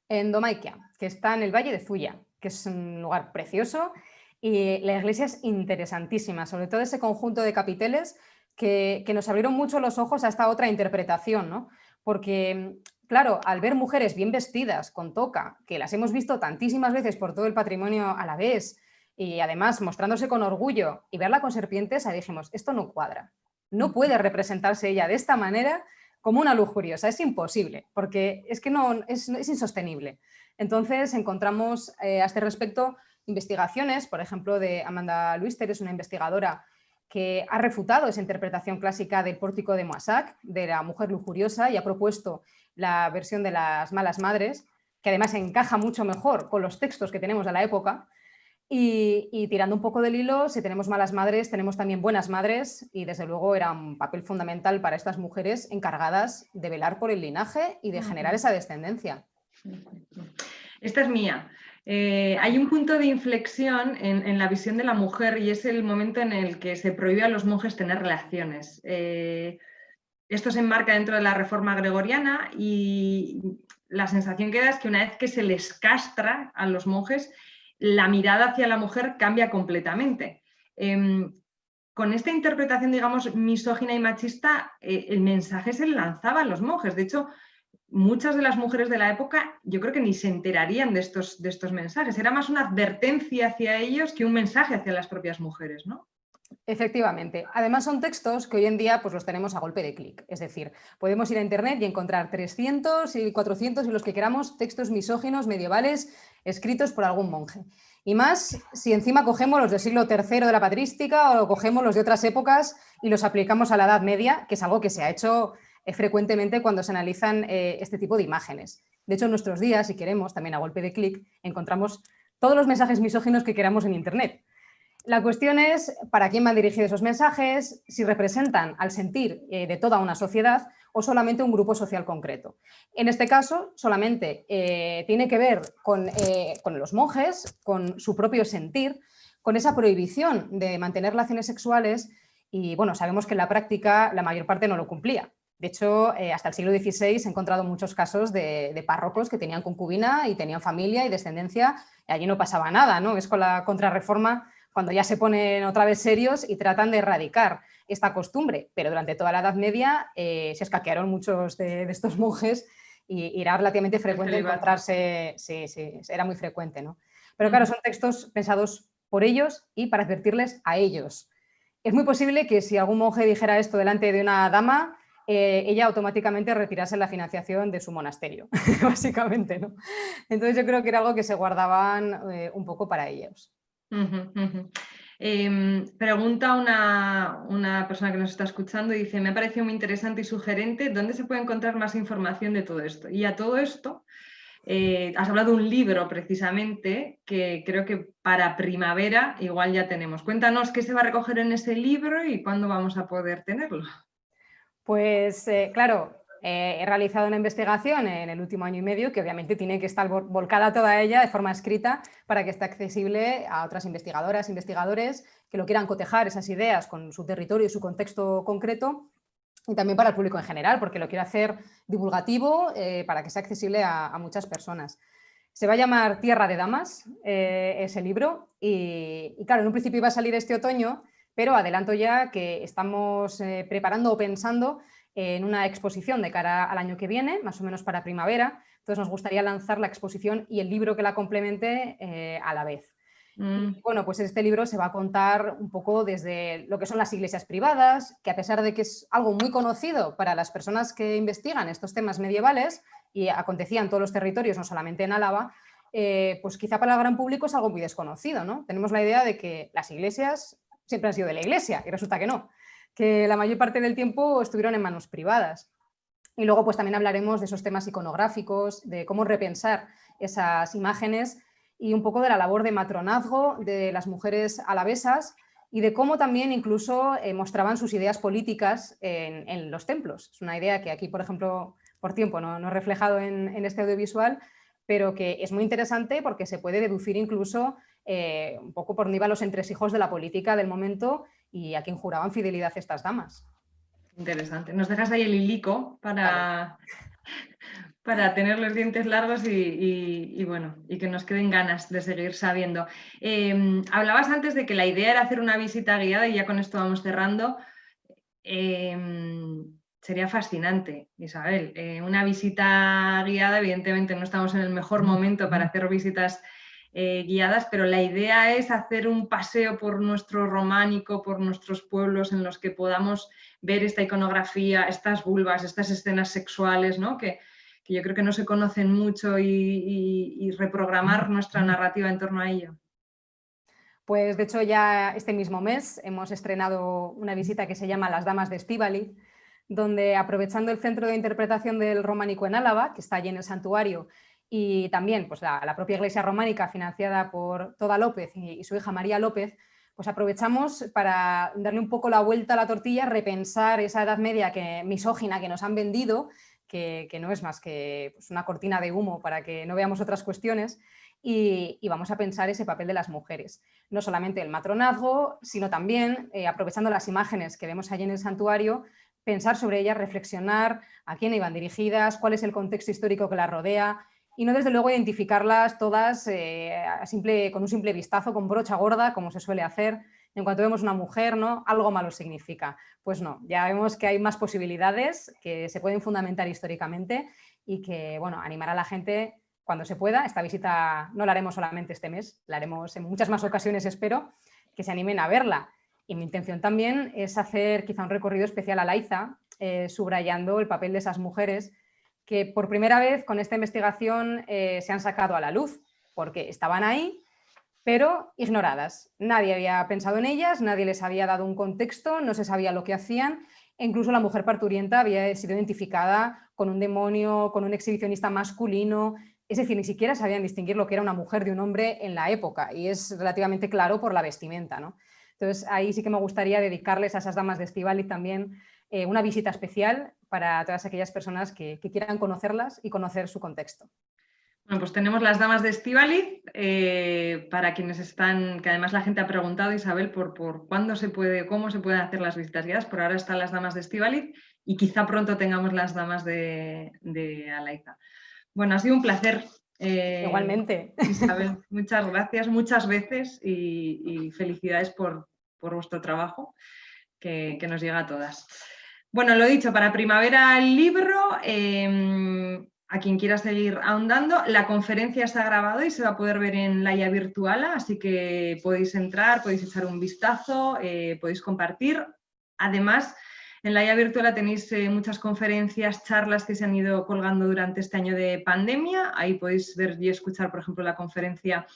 En Domaikia, que está en el Valle de Zuya, que es un lugar precioso y la iglesia es interesantísima, sobre todo ese conjunto de capiteles que nos abrieron mucho los ojos a esta otra interpretación, ¿no? Porque, claro, al ver mujeres bien vestidas, con toca, que las hemos visto tantísimas veces por todo el patrimonio a la vez y además mostrándose con orgullo y verla con serpientes, ahí dijimos, esto no cuadra, no puede representarse ella de esta manera como una lujuriosa, es imposible, porque es que no, es insostenible. Entonces encontramos a este respecto investigaciones, por ejemplo, de Amanda Luister, es una investigadora que ha refutado esa interpretación clásica del pórtico de Moissac, de la mujer lujuriosa, y ha propuesto la versión de las malas madres, que además encaja mucho mejor con los textos que tenemos de la época. Y tirando un poco del hilo, si tenemos malas madres, tenemos también buenas madres, y desde luego era un papel fundamental para estas mujeres encargadas de velar por el linaje y de generar esa descendencia. Esta es mía. Hay un punto de inflexión en la visión de la mujer, y es el momento en el que se prohíbe a los monjes tener relaciones. Esto se enmarca dentro de la reforma gregoriana, y la sensación que da es que una vez que se les castra a los monjes, la mirada hacia la mujer cambia completamente. Con esta interpretación, digamos, misógina y machista, el mensaje se lanzaba a los monjes. De hecho, muchas de las mujeres de la época yo creo que ni se enterarían de estos mensajes. Era más una advertencia hacia ellos que un mensaje hacia las propias mujeres, ¿no? Efectivamente. Además son textos que hoy en día pues, los tenemos a golpe de clic. Es decir, podemos ir a internet y encontrar 300 y 400 y los que queramos textos misóginos medievales escritos por algún monje. Y más si encima cogemos los del siglo III de la patrística o cogemos los de otras épocas y los aplicamos a la Edad Media, que es algo que se ha hecho frecuentemente cuando se analizan este tipo de imágenes. De hecho, en nuestros días, si queremos, también a golpe de clic, encontramos todos los mensajes misóginos que queramos en internet. La cuestión es para quién van dirigidos esos mensajes, si representan al sentir de toda una sociedad o solamente un grupo social concreto. En este caso, solamente tiene que ver con los monjes, con su propio sentir, con esa prohibición de mantener relaciones sexuales y, bueno, sabemos que en la práctica la mayor parte no lo cumplía. De hecho, hasta el siglo XVI he encontrado muchos casos de párrocos que tenían concubina y tenían familia y descendencia y allí no pasaba nada, ¿no? Es con la Contrarreforma cuando ya se ponen otra vez serios y tratan de erradicar esta costumbre. Pero durante toda la Edad Media se escaquearon muchos de estos monjes y era relativamente frecuente encontrarse, sí, era muy frecuente, ¿no? Pero claro, son textos pensados por ellos y para advertirles a ellos. Es muy posible que si algún monje dijera esto delante de una dama, ella automáticamente retirase la financiación de su monasterio, básicamente, ¿no? Entonces yo creo que era algo que se guardaban un poco para ellos. Pregunta una persona que nos está escuchando y dice: me ha parecido muy interesante y sugerente, ¿dónde se puede encontrar más información de todo esto? Y a todo esto, has hablado de un libro precisamente que creo que para primavera igual ya tenemos. Cuéntanos qué se va a recoger en ese libro y cuándo vamos a poder tenerlo. Pues claro, he realizado una investigación en el último año y medio que obviamente tiene que estar volcada toda ella de forma escrita para que esté accesible a otras investigadoras, investigadores que lo quieran cotejar esas ideas con su territorio y su contexto concreto, y también para el público en general, porque lo quiero hacer divulgativo para que sea accesible a muchas personas. Se va a llamar Tierra de Damas, ese libro, y claro, en un principio iba a salir este otoño, pero adelanto ya que estamos preparando o pensando en una exposición de cara al año que viene, más o menos para primavera. Entonces nos gustaría lanzar la exposición y el libro que la complemente a la vez. Y, bueno, pues este libro se va a contar un poco desde lo que son las iglesias privadas, que a pesar de que es algo muy conocido para las personas que investigan estos temas medievales y acontecía en todos los territorios, no solamente en Álava, pues quizá para el gran público es algo muy desconocido, ¿no? Tenemos la idea de que las iglesias siempre han sido de la iglesia y resulta que no, que la mayor parte del tiempo estuvieron en manos privadas. Y luego pues también hablaremos de esos temas iconográficos, de cómo repensar esas imágenes y un poco de la labor de matronazgo de las mujeres alavesas y de cómo también incluso mostraban sus ideas políticas en los templos. Es una idea que aquí, por ejemplo, por tiempo no he reflejado en este audiovisual, pero que es muy interesante porque se puede deducir incluso un poco por dónde iban los entresijos de la política del momento y a quién juraban fidelidad estas damas. Interesante. Nos dejas ahí el hilico para tener los dientes largos y bueno, y que nos queden ganas de seguir sabiendo. Hablabas antes de que la idea era hacer una visita guiada y ya con esto vamos cerrando. Sería fascinante, Isabel. Una visita guiada, evidentemente no estamos en el mejor momento para hacer visitas guiadas, pero la idea es hacer un paseo por nuestro románico, por nuestros pueblos en los que podamos ver esta iconografía, estas vulvas, estas escenas sexuales, ¿no? que yo creo que no se conocen mucho y reprogramar nuestra narrativa en torno a ello. Pues de hecho ya este mismo mes hemos estrenado una visita que se llama Las Damas de Estíbaliz, donde aprovechando el Centro de Interpretación del Románico en Álava, que está allí en el santuario, y también pues, la propia iglesia románica financiada por Toda López y su hija María López, pues aprovechamos para darle un poco la vuelta a la tortilla, repensar esa Edad Media misógina que nos han vendido, que no es más que pues, una cortina de humo para que no veamos otras cuestiones, y vamos a pensar ese papel de las mujeres. No solamente el matronazgo, sino también, aprovechando las imágenes que vemos allí en el santuario, pensar sobre ellas, reflexionar a quién iban dirigidas, cuál es el contexto histórico que las rodea, y no desde luego identificarlas todas con un simple vistazo, con brocha gorda, como se suele hacer. En cuanto vemos una mujer, ¿no? Algo malo significa. Pues no, ya vemos que hay más posibilidades que se pueden fundamentar históricamente y que, bueno, animar a la gente cuando se pueda. Esta visita no la haremos solamente este mes, la haremos en muchas más ocasiones, espero, que se animen a verla. Y mi intención también es hacer quizá un recorrido especial a Laiza, subrayando el papel de esas mujeres que por primera vez con esta investigación se han sacado a la luz, porque estaban ahí, pero ignoradas. Nadie había pensado en ellas, nadie les había dado un contexto, no se sabía lo que hacían, e incluso la mujer parturienta había sido identificada con un demonio, con un exhibicionista masculino, es decir, ni siquiera sabían distinguir lo que era una mujer de un hombre en la época, y es relativamente claro por la vestimenta, ¿no? Entonces, ahí sí que me gustaría dedicarles a esas damas de Estíbaliz también una visita especial para todas aquellas personas que quieran conocerlas y conocer su contexto. Bueno, pues tenemos las damas de Estíbaliz, para quienes están, que además la gente ha preguntado, Isabel, por cuándo se puede, cómo se pueden hacer las visitas guiadas. Por ahora están las damas de Estíbaliz y quizá pronto tengamos las damas de Alaiza. Bueno, ha sido un placer. Igualmente. Isabel, muchas gracias, muchas veces y felicidades por vuestro trabajo que nos llega a todas. Bueno, lo dicho, para primavera el libro, a quien quiera seguir ahondando, la conferencia está grabada y se va a poder ver en Laia Virtuala, así que podéis entrar, podéis echar un vistazo, podéis compartir. Además, en Laia Virtuala tenéis muchas conferencias, charlas que se han ido colgando durante este año de pandemia. Ahí podéis ver y escuchar, por ejemplo, la conferencia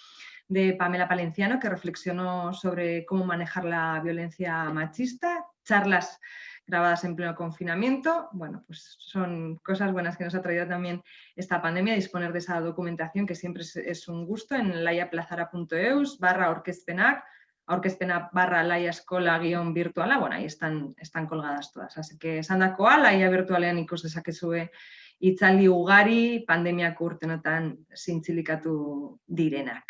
de Pamela Palenciano, que reflexionó sobre cómo manejar la violencia machista, charlas grabadas en pleno confinamiento. Bueno, pues son cosas buenas que nos ha traído también esta pandemia, disponer de esa documentación, que siempre es un gusto, en laiaplazara.eus/aurkezpenak, aurkezpenak/laiaeskola-virtuala, bueno, ahí están colgadas todas. Así que esandakoa, Laia Virtualean ikus dezakezue hitzaldi ugari, pandemiako urtenotan zintzilikatu direnak.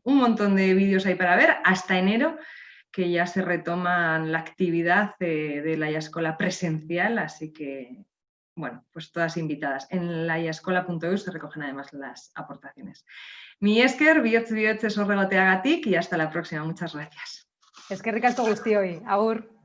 Un montón de vídeos hay para ver hasta enero, que ya se retoman la actividad de Laia Eskola presencial, así que, bueno, pues todas invitadas. En laiaeskola.eus se recogen además las aportaciones. Mi esker, bihotz esorregoteagatik, y hasta la próxima. Muchas gracias. Eskerrik asko guztioi. Agur.